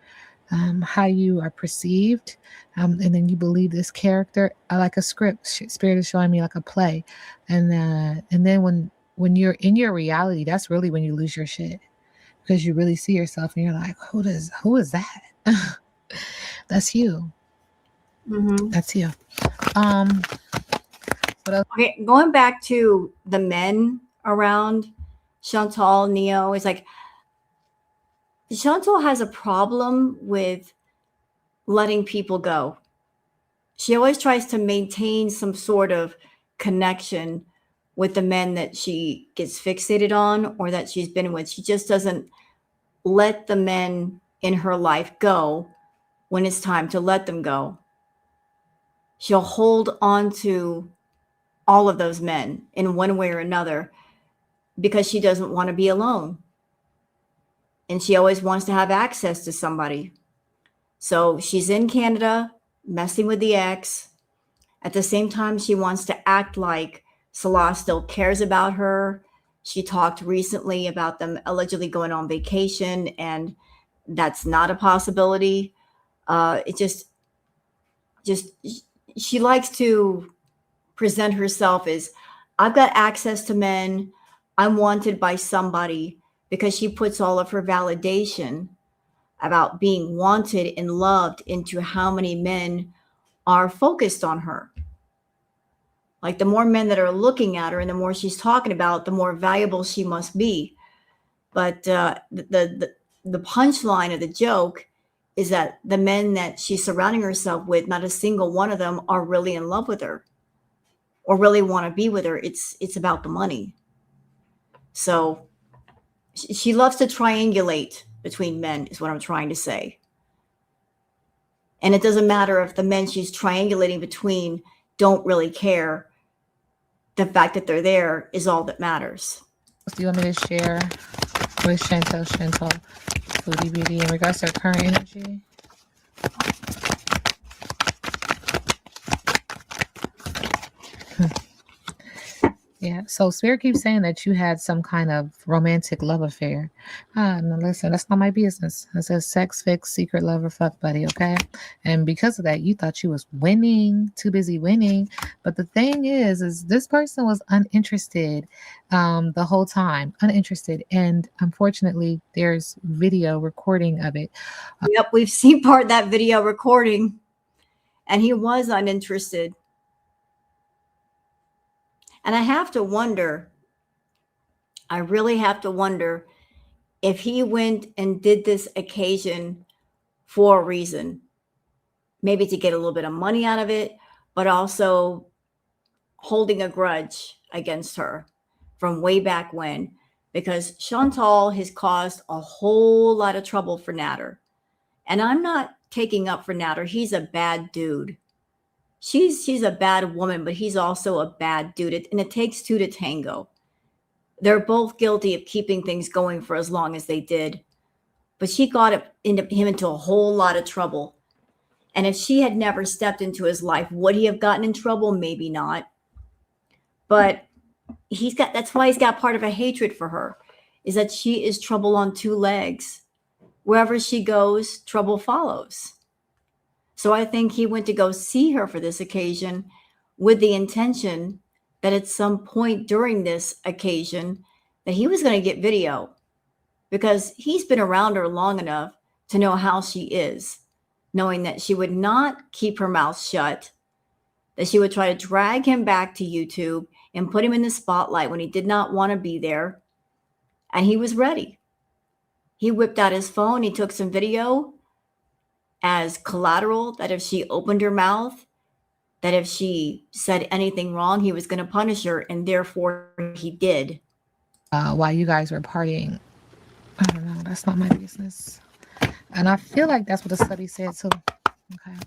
how you are perceived, and then you believe this character like a script. Spirit is showing me like a play, and then when you're in your reality, that's really when you lose your shit, because you really see yourself and you're like, who is that? That's you. That's you. Okay, going back to the men around Chantal, Neo, is like Chantal has a problem with letting people go. She always tries to maintain some sort of connection with the men that she gets fixated on or that she's been with. She just doesn't let the men in her life go when it's time to let them go. She'll hold on to all of those men in one way or another because she doesn't want to be alone. And she always wants to have access to somebody. So she's in Canada, messing with the ex. At the same time, she wants to act like Salah still cares about her. She talked recently about them allegedly going on vacation, and that's not a possibility. It just she likes to present herself as, I've got access to men. I'm wanted by somebody, because she puts all of her validation about being wanted and loved into how many men are focused on her. Like the more men that are looking at her and the more she's talking about, the more valuable she must be. But the punchline of the joke is that the men that she's surrounding herself with, not a single one of them are really in love with her or really want to be with her. It's about the money. So she loves to triangulate between men, is what I'm trying to say. And it doesn't matter if the men she's triangulating between don't really care. The fact that they're there is all that matters. Do you want me to share with Chantal Foodie Beauty in regards to her current energy? Yeah, so Spirit keeps saying that you had some kind of romantic love affair. No, listen, that's not my business. It says sex, fix, secret lover, fuck buddy, okay? And because of that, you thought you was winning, too busy winning. But the thing is this person was uninterested the whole time, uninterested. And unfortunately, there's video recording of it. Yep, we've seen part of that video recording, and he was uninterested. And I have to wonder, I really have to wonder if he went and did this occasion for a reason, maybe to get a little bit of money out of it, but also holding a grudge against her from way back when, because Chantal has caused a whole lot of trouble for Natter. And I'm not taking up for Natter. He's a bad dude. She's a bad woman, but he's also a bad dude. And it takes two to tango. They're both guilty of keeping things going for as long as they did. But she got him into a whole lot of trouble. And if she had never stepped into his life, would he have gotten in trouble? Maybe not. But that's why he's got part of a hatred for her, is that she is trouble on two legs. Wherever she goes, trouble follows. So I think he went to go see her for this occasion with the intention that at some point during this occasion that he was going to get video, because he's been around her long enough to know how she is, knowing that she would not keep her mouth shut, that she would try to drag him back to YouTube and put him in the spotlight when he did not want to be there. And he was ready. He whipped out his phone. He took some video as collateral that if she opened her mouth, that if she said anything wrong, he was going to punish her. And therefore he did. While you guys were partying. I don't know. That's not my business. And I feel like that's what the study said too. Okay.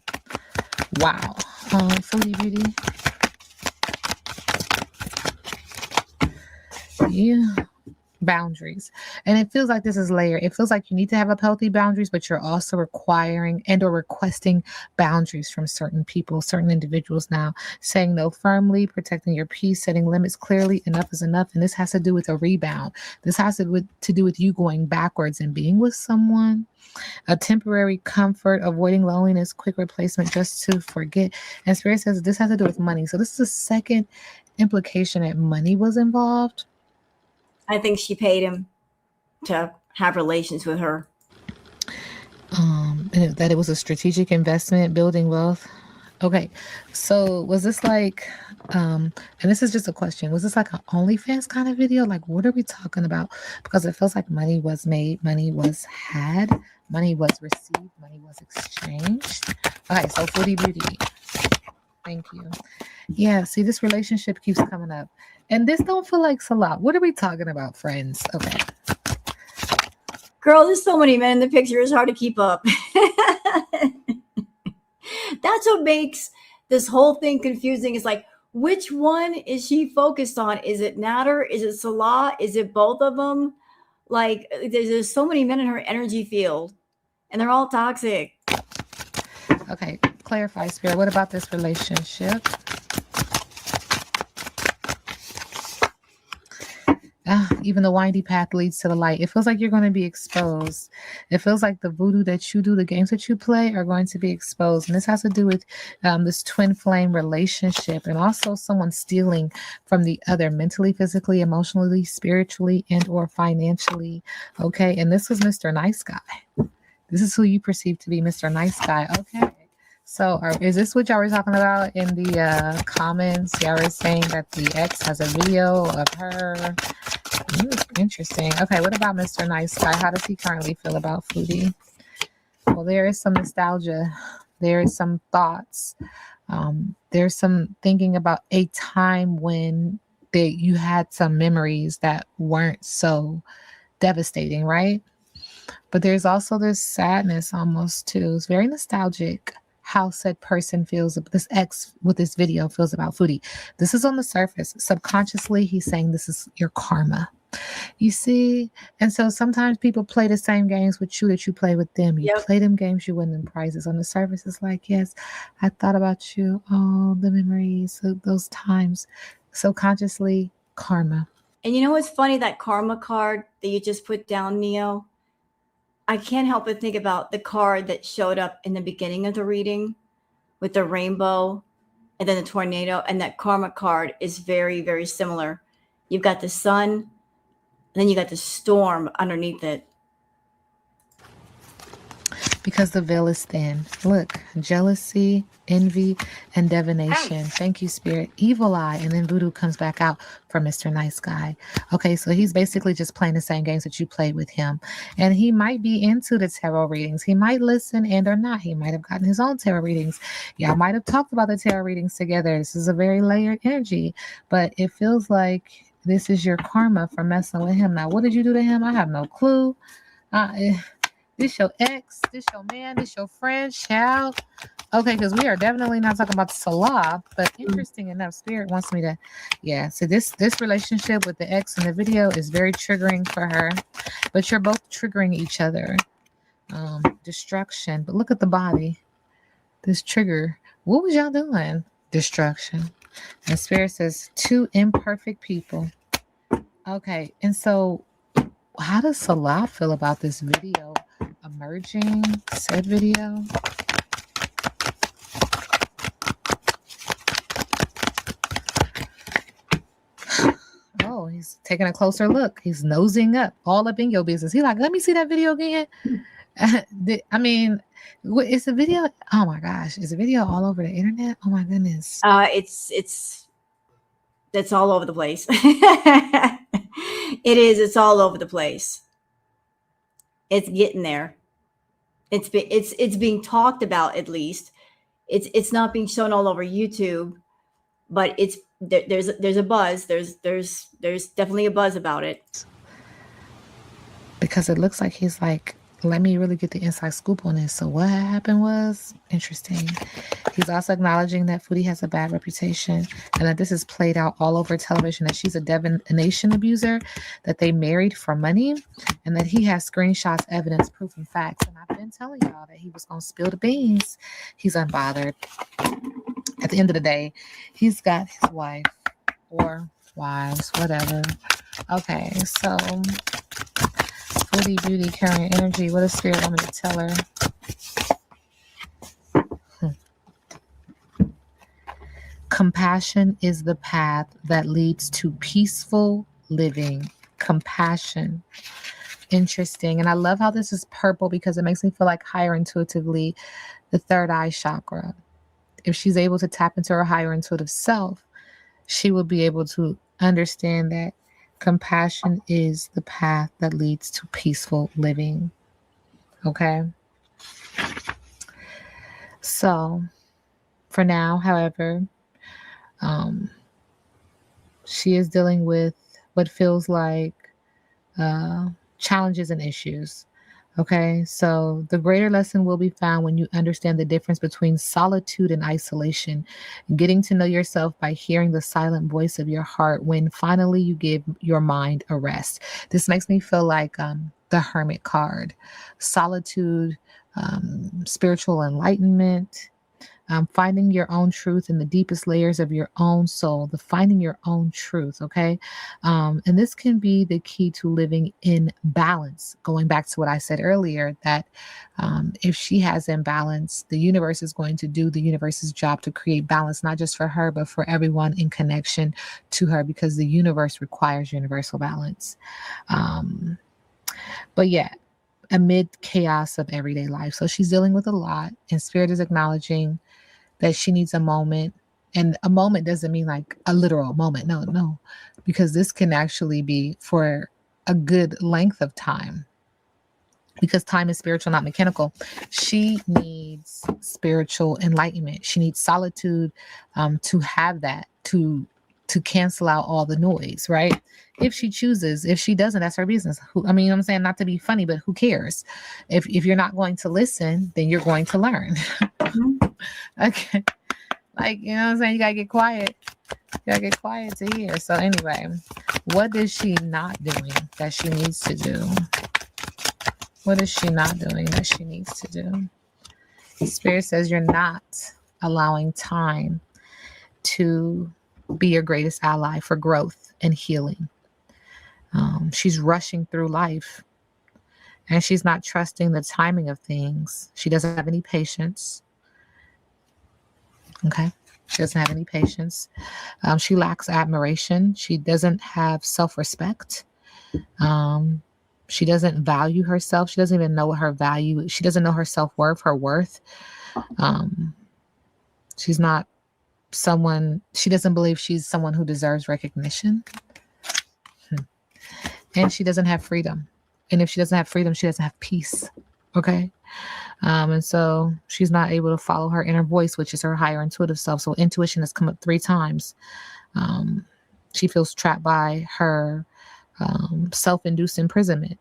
Wow. Foodie Beauty. Yeah. Boundaries. And it feels like this is layered. It feels like you need to have healthy boundaries, but you're also requiring and or requesting boundaries from certain people, certain individuals now. Saying no firmly, protecting your peace, setting limits clearly. Enough is enough. And this has to do with a rebound. This has to do with you going backwards and being with someone. A temporary comfort, avoiding loneliness, quick replacement just to forget. And Spirit says this has to do with money. So this is the second implication that money was involved. I think she paid him to have relations with her. And that it was a strategic investment, building wealth. Okay, so was this like, and this is just a question, was this like an OnlyFans kind of video? Like, what are we talking about? Because it feels like money was made, money was had, money was received, money was exchanged. Okay, so Foodie Beauty. Thank you. Yeah, see, this relationship keeps coming up. And this don't feel like Salah. What are we talking about, friends? Okay. Girl, there's so many men in the picture. It's hard to keep up. That's what makes this whole thing confusing. It's like, which one is she focused on? Is it Nader? Is it Salah? Is it both of them? Like, there's so many men in her energy field, and they're all toxic. Okay, clarify, Spirit. What about this relationship? Even the windy path leads to the light. It feels like you're going to be exposed. It feels like the voodoo that you do, the games that you play are going to be exposed. And this has to do with this twin flame relationship and also someone stealing from the other mentally, physically, emotionally, spiritually, and or financially. Okay. And this was Mr. Nice Guy. This is who you perceive to be Mr. Nice Guy. Okay. So is this what y'all were talking about in the comments? Y'all were saying that the ex has a video of her. Interesting. Okay, what about Mr. Nice Guy? How does he currently feel about Foodie? Well, there is some nostalgia. There is some thoughts. There's some thinking about a time when you had some memories that weren't so devastating, right? But there's also this sadness almost too. It's very nostalgic how said person feels, this ex with this video feels about Foodie. This is on the surface. Subconsciously, he's saying this is your karma. You see? And so sometimes people play the same games with you that you play with them. You play them games, you win them prizes. On the surface, it's like, yes, I thought about you. Oh, the memories of those times. Subconsciously, karma. And you know what's funny? That karma card that you just put down, Neo? I can't help but think about the card that showed up in the beginning of the reading with the rainbow and then the tornado. And that karma card is very, very similar. You've got the sun, and then you got the storm underneath it. Because the veil is thin. Look, jealousy, envy, and divination. Thank you, Spirit. Evil eye, and then voodoo comes back out for Mr. Nice Guy. Okay, so he's basically just playing the same games that you played with him. And he might be into the tarot readings. He might listen and or not. He might have gotten his own tarot readings. Y'all might have talked about the tarot readings together. This is a very layered energy, but it feels like this is your karma for messing with him. Now, what did you do to him? I have no clue. This your ex, this your man, this your friend, child. Okay, because we are definitely not talking about Salah, but interesting enough, Spirit wants me to, so this relationship with the ex in the video is very triggering for her, but you're both triggering each other. Destruction, but look at the body. This trigger, what was y'all doing? Destruction. And Spirit says, two imperfect people. Okay, and so how does Salah feel about this video emerging, said video? Oh, he's taking a closer look. He's nosing up, all up in your business. He's like, let me see that video again. I mean, is the video? Oh my gosh, is the video all over the internet? Oh my goodness. It's all over the place. It is. It's all over the place. It's getting there. It's being talked about, at least. It's not being shown all over YouTube, but there's a buzz. There's definitely a buzz about it. Because it looks like he's like, let me really get the inside scoop on this. So what happened was interesting. He's also acknowledging that Foodie has a bad reputation and that this is played out all over television, that she's a divination abuser, that they married for money, and that he has screenshots, evidence, proof, and facts. And I've been telling y'all that he was going to spill the beans. He's unbothered. At the end of the day, he's got his wife or wives, whatever. Okay, so Foodie, beauty, carrying energy. What does Spirit want me to tell her? Compassion is the path that leads to peaceful living. Compassion. Interesting. And I love how this is purple because it makes me feel like higher intuitively the third eye chakra. If she's able to tap into her higher intuitive self, she will be able to understand that compassion is the path that leads to peaceful living. Okay? So, for now, however, she is dealing with what feels like challenges and issues. Okay, so the greater lesson will be found when you understand the difference between solitude and isolation, getting to know yourself by hearing the silent voice of your heart when finally you give your mind a rest. This makes me feel like the Hermit card. Solitude, spiritual enlightenment, finding your own truth in the deepest layers of your own soul, the finding your own truth, okay? And this can be the key to living in balance. Going back to what I said earlier, that if she has imbalance, the universe is going to do the universe's job to create balance, not just for her, but for everyone in connection to her, because the universe requires universal balance. But yeah, amid chaos of everyday life. So she's dealing with a lot, and Spirit is acknowledging that she needs a moment. And a moment doesn't mean like a literal moment. No, because this can actually be for a good length of time, because time is spiritual, not mechanical. She needs spiritual enlightenment. She needs solitude to have that, to cancel out all the noise, right? If she chooses. If she doesn't, that's her business. I'm saying, not to be funny, but who cares? If you're not going to listen, then you're going to learn. Okay. Like, you know what I'm saying? You gotta get quiet. You gotta get quiet to hear. So anyway, what is she not doing that she needs to do? What is she not doing that she needs to do? Spirit says you're not allowing time to be your greatest ally for growth and healing. She's rushing through life, and she's not trusting the timing of things. She doesn't have any patience. Okay. She doesn't have any patience. She lacks admiration. She doesn't have self-respect. She doesn't value herself. She doesn't even know what her value is. She doesn't know her self-worth, her worth. She's not someone, she doesn't believe she's someone who deserves recognition. And she doesn't have freedom. And if she doesn't have freedom, she doesn't have peace. Okay. And so she's not able to follow her inner voice, which is her higher intuitive self. So intuition has come up 3 times. She feels trapped by her self-induced imprisonment.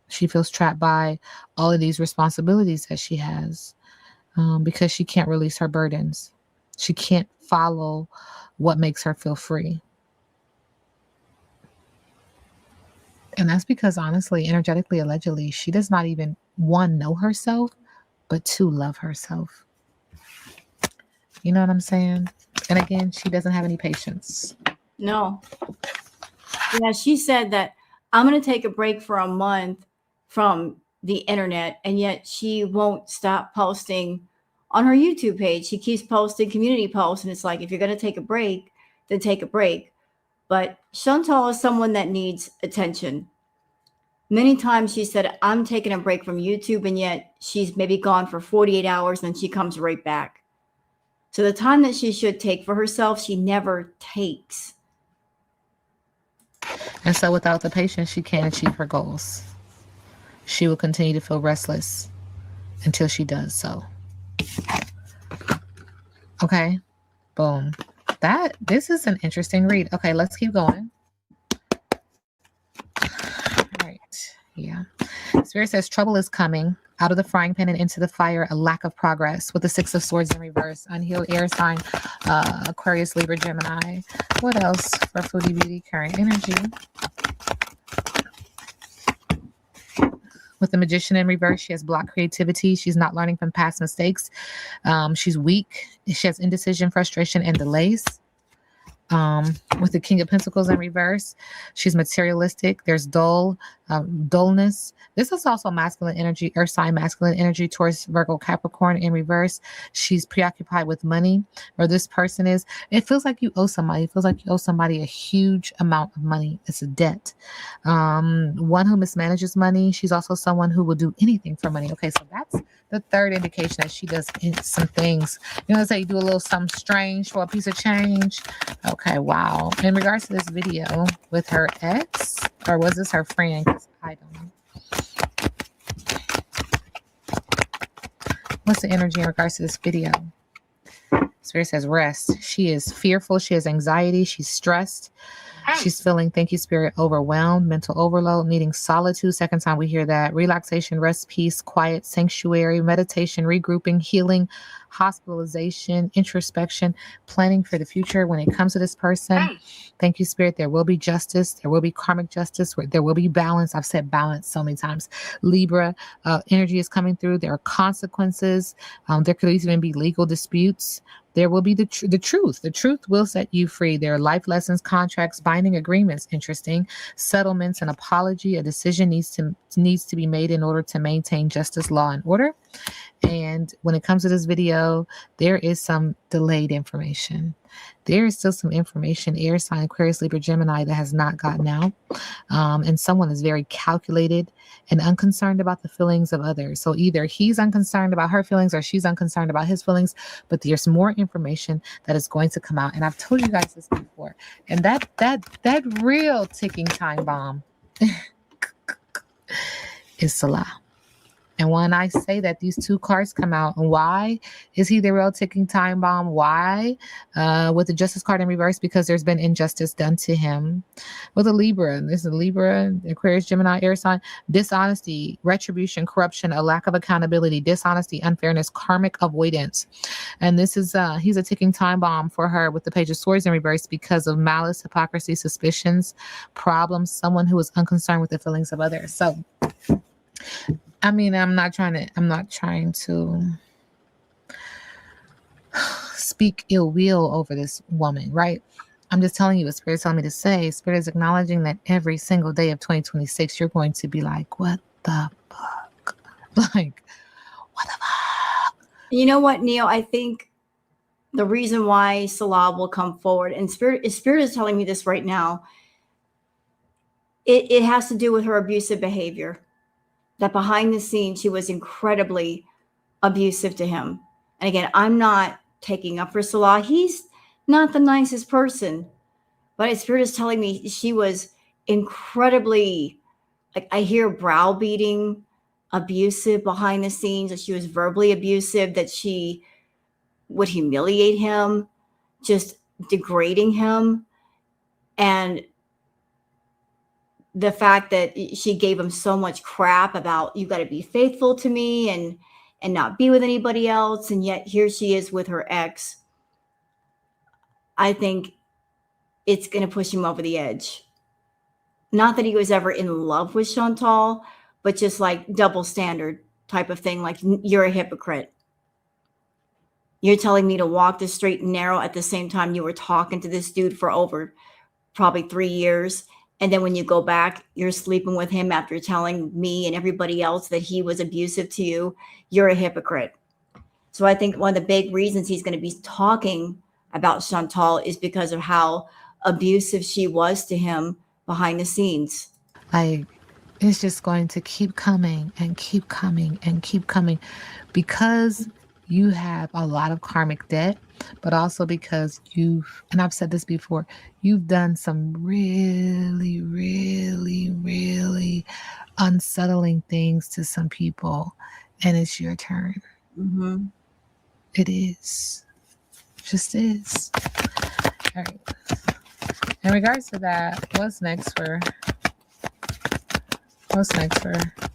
She feels trapped by all of these responsibilities that she has because she can't release her burdens. She can't follow what makes her feel free. And that's because, honestly, energetically, allegedly, she does not even, 1, know herself, but 2, love herself. You know what I'm saying? And again, she doesn't have any patience. No. Yeah, she said that I'm going to take a break for a month from the internet, and yet she won't stop posting on her YouTube page. She keeps posting community posts, and it's like, if you're going to take a break, then take a break. But Chantal is someone that needs attention. Many times she said, I'm taking a break from YouTube, and yet she's maybe gone for 48 hours and she comes right back. So the time that she should take for herself, she never takes. And so without the patience, she can't achieve her goals. She will continue to feel restless until she does so. Okay, boom. This is an interesting read. Okay, let's keep going. All right, yeah. Spirit says trouble is coming out of the frying pan and into the fire, a lack of progress with the Six of Swords in reverse, unhealed air sign, Aquarius, Libra, Gemini. What else for Foodie Beauty current energy? With the Magician in reverse, she has blocked creativity. She's not learning from past mistakes. She's weak. She has indecision, frustration, and delays. With the King of Pentacles in reverse, she's materialistic. There's dullness. This is also masculine energy, earth sign masculine energy towards Virgo Capricorn in reverse. She's preoccupied with money, or this person is. It feels like you owe somebody. It feels like you owe somebody a huge amount of money. It's a debt. One who mismanages money. She's also someone who will do anything for money. Okay, so that's the third indication that she does some things. You know, say you do a little something strange for a piece of change. Okay, wow. In regards to this video with her ex, or was this her friend? I don't know. What's the energy in regards to this video? Spirit says rest. She is fearful. She has anxiety. She's stressed. She's feeling, thank you, Spirit, overwhelmed, mental overload, needing solitude. Second time we hear that. Relaxation, rest, peace, quiet, sanctuary, meditation, regrouping, healing, hospitalization, introspection, planning for the future. When it comes to this person, thank you, Spirit, there will be justice. There will be karmic justice. There will be balance. I've said balance so many times. Libra, energy is coming through. There are consequences. There could even be legal disputes. There will be the truth. The truth will set you free. There are life lessons, contracts, binding agreements. Interesting. Settlements, an apology. A decision needs to be made in order to maintain justice, law, and order. And when it comes to this video, there is some delayed information. There is still some information, air sign, Aquarius, Libra, Gemini, that has not gotten out. And someone is very calculated and unconcerned about the feelings of others. So either he's unconcerned about her feelings or she's unconcerned about his feelings, but there's more information that is going to come out. And I've told you guys this before. And that real ticking time bomb is Salah. And when I say that these two cards come out, and why is he the real ticking time bomb? Why? With the Justice card in reverse, because there's been injustice done to him. With a Libra, this is a Libra, Aquarius, Gemini, air sign, dishonesty, retribution, corruption, a lack of accountability, dishonesty, unfairness, karmic avoidance. And this is, he's a ticking time bomb for her with the Page of Swords in reverse because of malice, hypocrisy, suspicions, problems, someone who is unconcerned with the feelings of others. So, I mean, I'm not trying to speak ill will over this woman, right? I'm just telling you what Spirit's telling me to say. Spirit is acknowledging that every single day of 2026, you're going to be like, what the fuck? Like, what the fuck? You know what, Neil? I think the reason why Salah will come forward, and Spirit is telling me this right now, it has to do with her abusive behavior. That behind the scenes, she was incredibly abusive to him. And again, I'm not taking up for Salah. He's not the nicest person. But Spirit is telling me she was incredibly, like, I hear browbeating, abusive behind the scenes, that she was verbally abusive, that she would humiliate him, just degrading him. And the fact that she gave him so much crap about, you got to be faithful to me and not be with anybody else. And yet here she is with her ex. I think it's going to push him over the edge. Not that he was ever in love with Chantal, but just like double standard type of thing. Like, you're a hypocrite. You're telling me to walk the straight and narrow at the same time you were talking to this dude for over probably 3 years. And then when you go back, you're sleeping with him after telling me and everybody else that he was abusive to you. You're a hypocrite. So I think one of the big reasons he's going to be talking about Chantal is because of how abusive she was to him behind the scenes. Like, It's just going to keep coming and keep coming and keep coming because you have a lot of karmic debt, but also because and I've said this before, you've done some really, really, really unsettling things to some people, and it's your turn. Mm-hmm. It is. Just is. All right. In regards to that, what's next for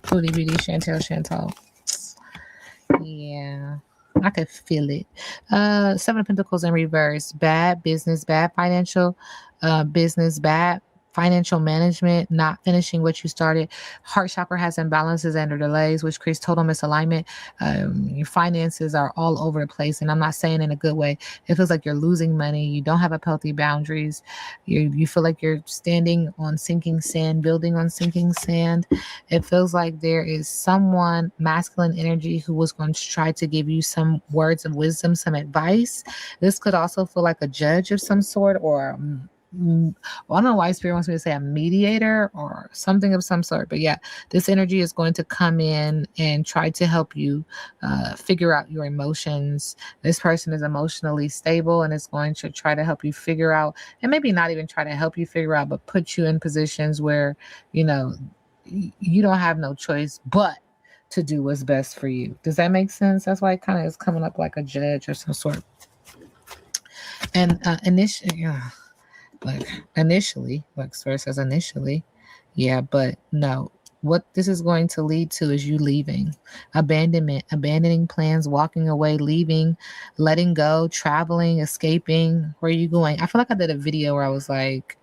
Foodie Beauty Chantal? Yeah. I could feel it. Seven of Pentacles in reverse. Bad business, bad financial business, bad financial management, not finishing what you started. Heart chakra has imbalances and delays, which creates total misalignment. Your finances are all over the place, and I'm not saying in a good way. It feels like you're losing money. You don't have healthy boundaries. You feel like you're standing on sinking sand, building on sinking sand. It feels like there is someone, masculine energy, who was going to try to give you some words of wisdom, some advice. This could also feel like a judge of some sort, or well, I don't know why Spirit wants me to say a mediator or something of some sort. But yeah, this energy is going to come in and try to help you figure out your emotions. This person is emotionally stable and is going to try to help you figure out, and maybe not even try to help you figure out, but put you in positions where, you know, you don't have no choice but to do what's best for you. Does that make sense? That's why it kind of is coming up like a judge or some sort. And initially, like Spirit says initially, yeah, but no. What this is going to lead to is you leaving, abandonment, abandoning plans, walking away, leaving, letting go, traveling, escaping. Where are you going? I feel like I did a video where I was like,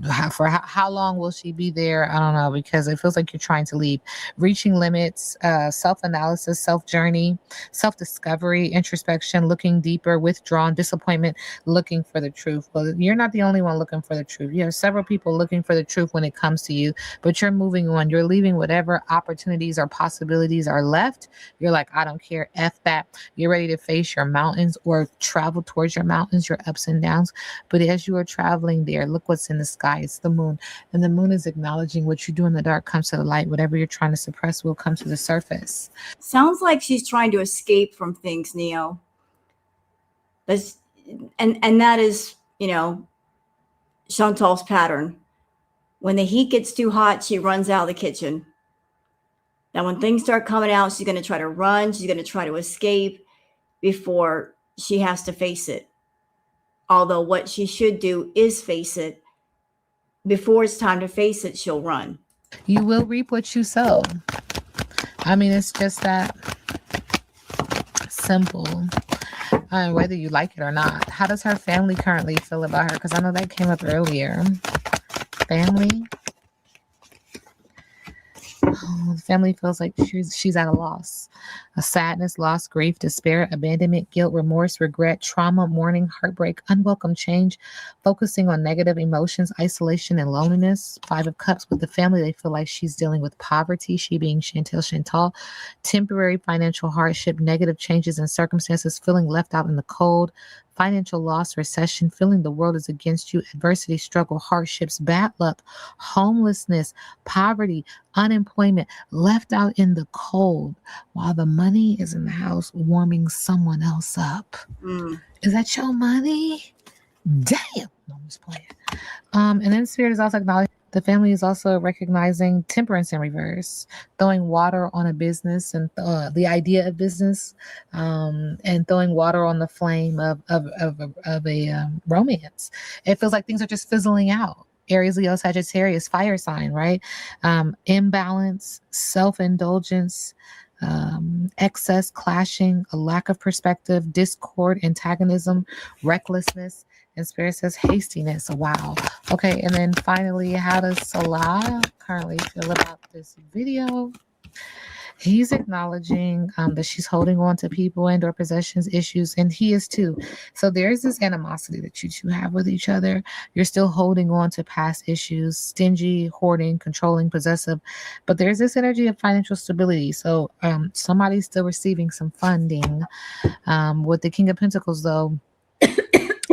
how long will she be there? I don't know, because it feels like you're trying to leave. Reaching limits, self-analysis, self-journey, self-discovery, introspection, looking deeper, withdrawn, disappointment, looking for the truth. Well, you're not the only one looking for the truth. You have several people looking for the truth when it comes to you, but you're moving on. You're leaving whatever opportunities or possibilities are left. You're like, I don't care, F that. You're ready to face your mountains or travel towards your mountains, your ups and downs. But as you are traveling there, look what's in the sky. It's the moon. And the moon is acknowledging what you do in the dark comes to the light. Whatever you're trying to suppress will come to the surface. Sounds like she's trying to escape from things, Neo. That's, and that is, Chantal's pattern. When the heat gets too hot, she runs out of the kitchen. Now, when things start coming out, she's going to try to run. She's going to try to escape before she has to face it. Although what she should do is face it. Before it's time to face it, she'll run. You will reap what you sow. I mean, it's just that simple. Whether you like it or not. How does her family currently feel about her? Because I know that came up earlier. Family. Oh, the family feels like she's at a loss. A sadness, loss, grief, despair, abandonment, guilt, remorse, regret, trauma, mourning, heartbreak, unwelcome change, focusing on negative emotions, isolation, and loneliness. Five of Cups with the family, they feel like she's dealing with poverty, she being Chantal, temporary financial hardship, negative changes in circumstances, feeling left out in the cold, financial loss, recession, feeling the world is against you, adversity, struggle, hardships, bad luck, homelessness, poverty, unemployment, left out in the cold while the money is in the house warming someone else up. Is that your money? Damn. No, I'm just playing. And then Spirit is also acknowledging the family is also recognizing temperance in reverse, throwing water on a business and the idea of business, and throwing water on the flame of a romance. It feels like things are just fizzling out. Aries, Leo, Sagittarius, fire sign, right? Imbalance, self-indulgence, excess, clashing, a lack of perspective, discord, antagonism, recklessness. And Spirit says hastiness. Wow. Okay, and then finally, how does Salah currently feel about this video? He's acknowledging that she's holding on to people and or possessions issues, and he is too. So there's this animosity that you two have with each other. You're still holding on to past issues, stingy, hoarding, controlling, possessive, but there's this energy of financial stability. So somebody's still receiving some funding. With the King of Pentacles, though,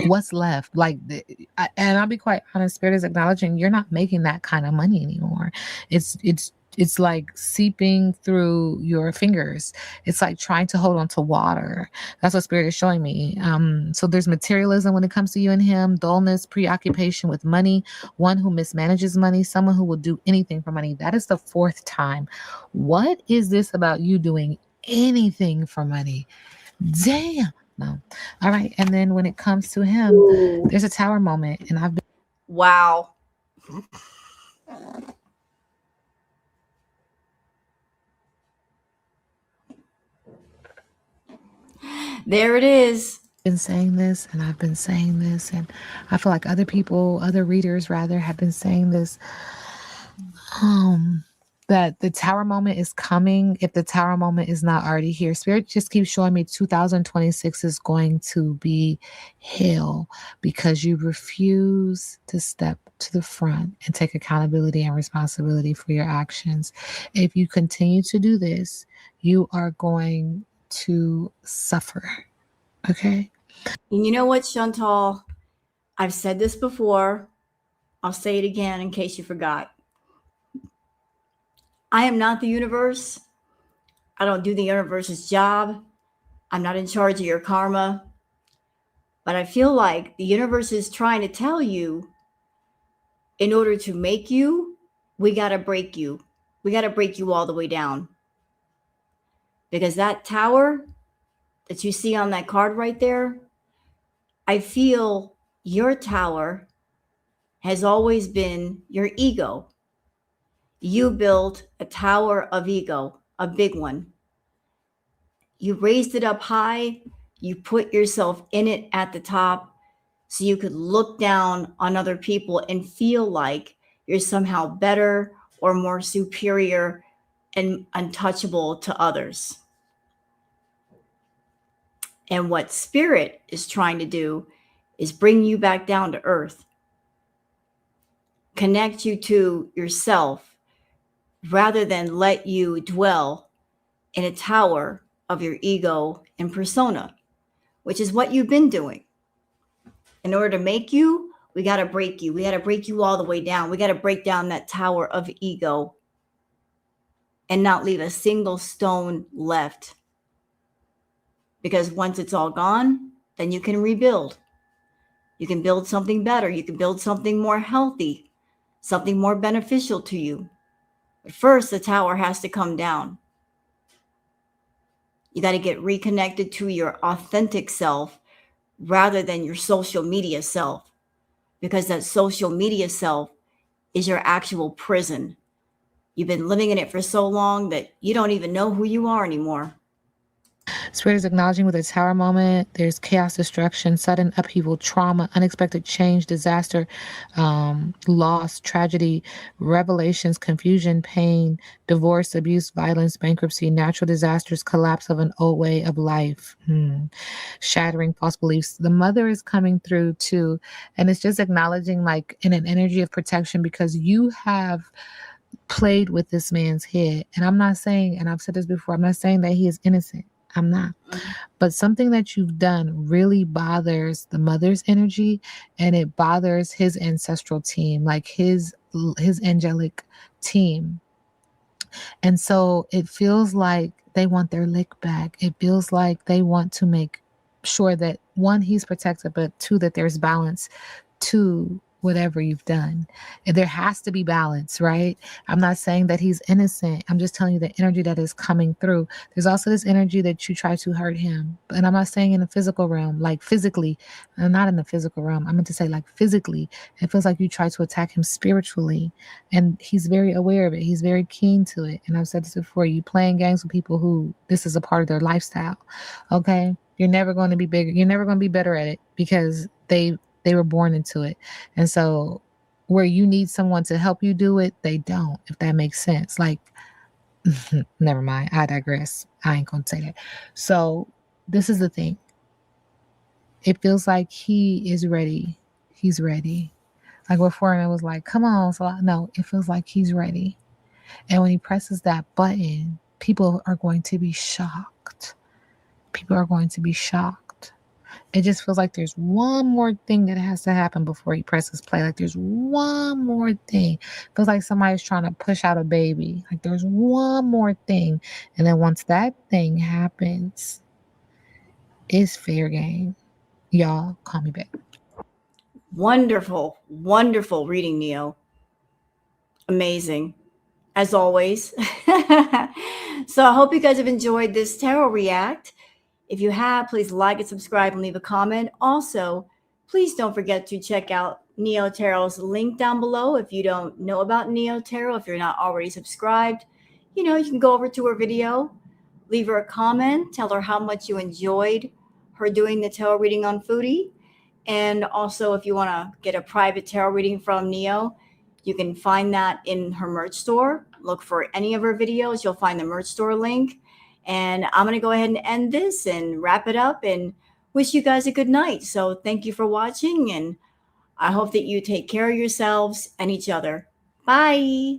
What's left? Like, and I'll be quite honest, Spirit is acknowledging you're not making that kind of money anymore. It's like seeping through your fingers. It's like trying to hold on to water. That's what Spirit is showing me. So there's materialism when it comes to you and him, dullness, preoccupation with money, one who mismanages money, someone who will do anything for money. That is the fourth time. What is this about you doing anything for money? Damn. No. All right. And then when it comes to him, Ooh. there's a tower moment. And I've been Wow. There it is. saying this and I've been saying this. And I feel like other people, other readers rather, have been saying this. That the tower moment is coming if the tower moment is not already here. Spirit just keeps showing me 2026 is going to be hell because you refuse to step to the front and take accountability and responsibility for your actions. If you continue to do this, you are going to suffer. Okay? And you know what, Chantal? I've said this before. I'll say it again in case you forgot. I am not the universe. I don't do the universe's job. I'm not in charge of your karma. But I feel like the universe is trying to tell you, in order to make you, we got to break you. We got to break you all the way down. Because that tower that you see on that card right there, I feel your tower has always been your ego. You built a tower of ego, a big one. You raised it up high. You put yourself in it at the top so you could look down on other people and feel like you're somehow better or more superior and untouchable to others. And what spirit is trying to do is bring you back down to earth, connect you to yourself rather than let you dwell in a tower of your ego and persona, which is what you've been doing. In order to make you, we got to break you. We got to break you all the way down. We got to break down that tower of ego and not leave a single stone left. Because once it's all gone, then you can rebuild. You can build something better. You can build something more healthy, something more beneficial to you. But first, the tower has to come down. You got to get reconnected to your authentic self rather than your social media self, because that social media self is your actual prison. You've been living in it for so long that you don't even know who you are anymore. Spirit is acknowledging with a tower moment. There's chaos, destruction, sudden upheaval, trauma, unexpected change, disaster, loss, tragedy, revelations, confusion, pain, divorce, abuse, violence, bankruptcy, natural disasters, collapse of an old way of life, shattering false beliefs. The mother is coming through too. And it's just acknowledging, like, in an energy of protection, because you have played with this man's head. And I'm not saying, and I've said this before, I'm not saying that he is innocent. I'm not. But something that you've done really bothers the mother's energy, and it bothers his ancestral team, like his angelic team. And so it feels like they want their lick back. It feels like they want to make sure that, one, he's protected, but two, that there's balance to whatever you've done. And there has to be balance, right? I'm not saying that he's innocent. I'm just telling you the energy that is coming through. There's also this energy that you try to hurt him. And I'm not saying in the physical realm, like physically, not in the physical realm. I meant to say like physically. It feels like you try to attack him spiritually. And he's very aware of it. He's very keen to it. And I've said this before, you playing games with people who this is a part of their lifestyle. Okay? You're never going to be bigger. You're never going to be better at it because they were born into it. And so where you need someone to help you do it, they don't, if that makes sense. Like, never mind. I digress. I ain't going to say that. So this is the thing. It feels like he is ready. He's ready. Like before, and I was like, come on. So no, it feels like he's ready. And when he presses that button, people are going to be shocked. People are going to be shocked. It just feels like there's one more thing that has to happen before he presses play. Like there's one more thing. Feels like somebody's trying to push out a baby. Like there's one more thing. And then once that thing happens, it's fair game. Y'all, call me back. Wonderful, wonderful reading, Neo. Amazing, as always. So I hope you guys have enjoyed this tarot react. If you have, please like and subscribe and leave a comment. Also, please don't forget to check out Neo Tarot's link down below. If you don't know about Neo Tarot, if you're not already subscribed, you can go over to her video, leave her a comment, tell her how much you enjoyed her doing the tarot reading on Foodie. And also, if you want to get a private tarot reading from Neo, you can find that in her merch store. Look for any of her videos. You'll find the merch store link. And I'm going to go ahead and end this and wrap it up and wish you guys a good night. So thank you for watching, and I hope that you take care of yourselves and each other. Bye.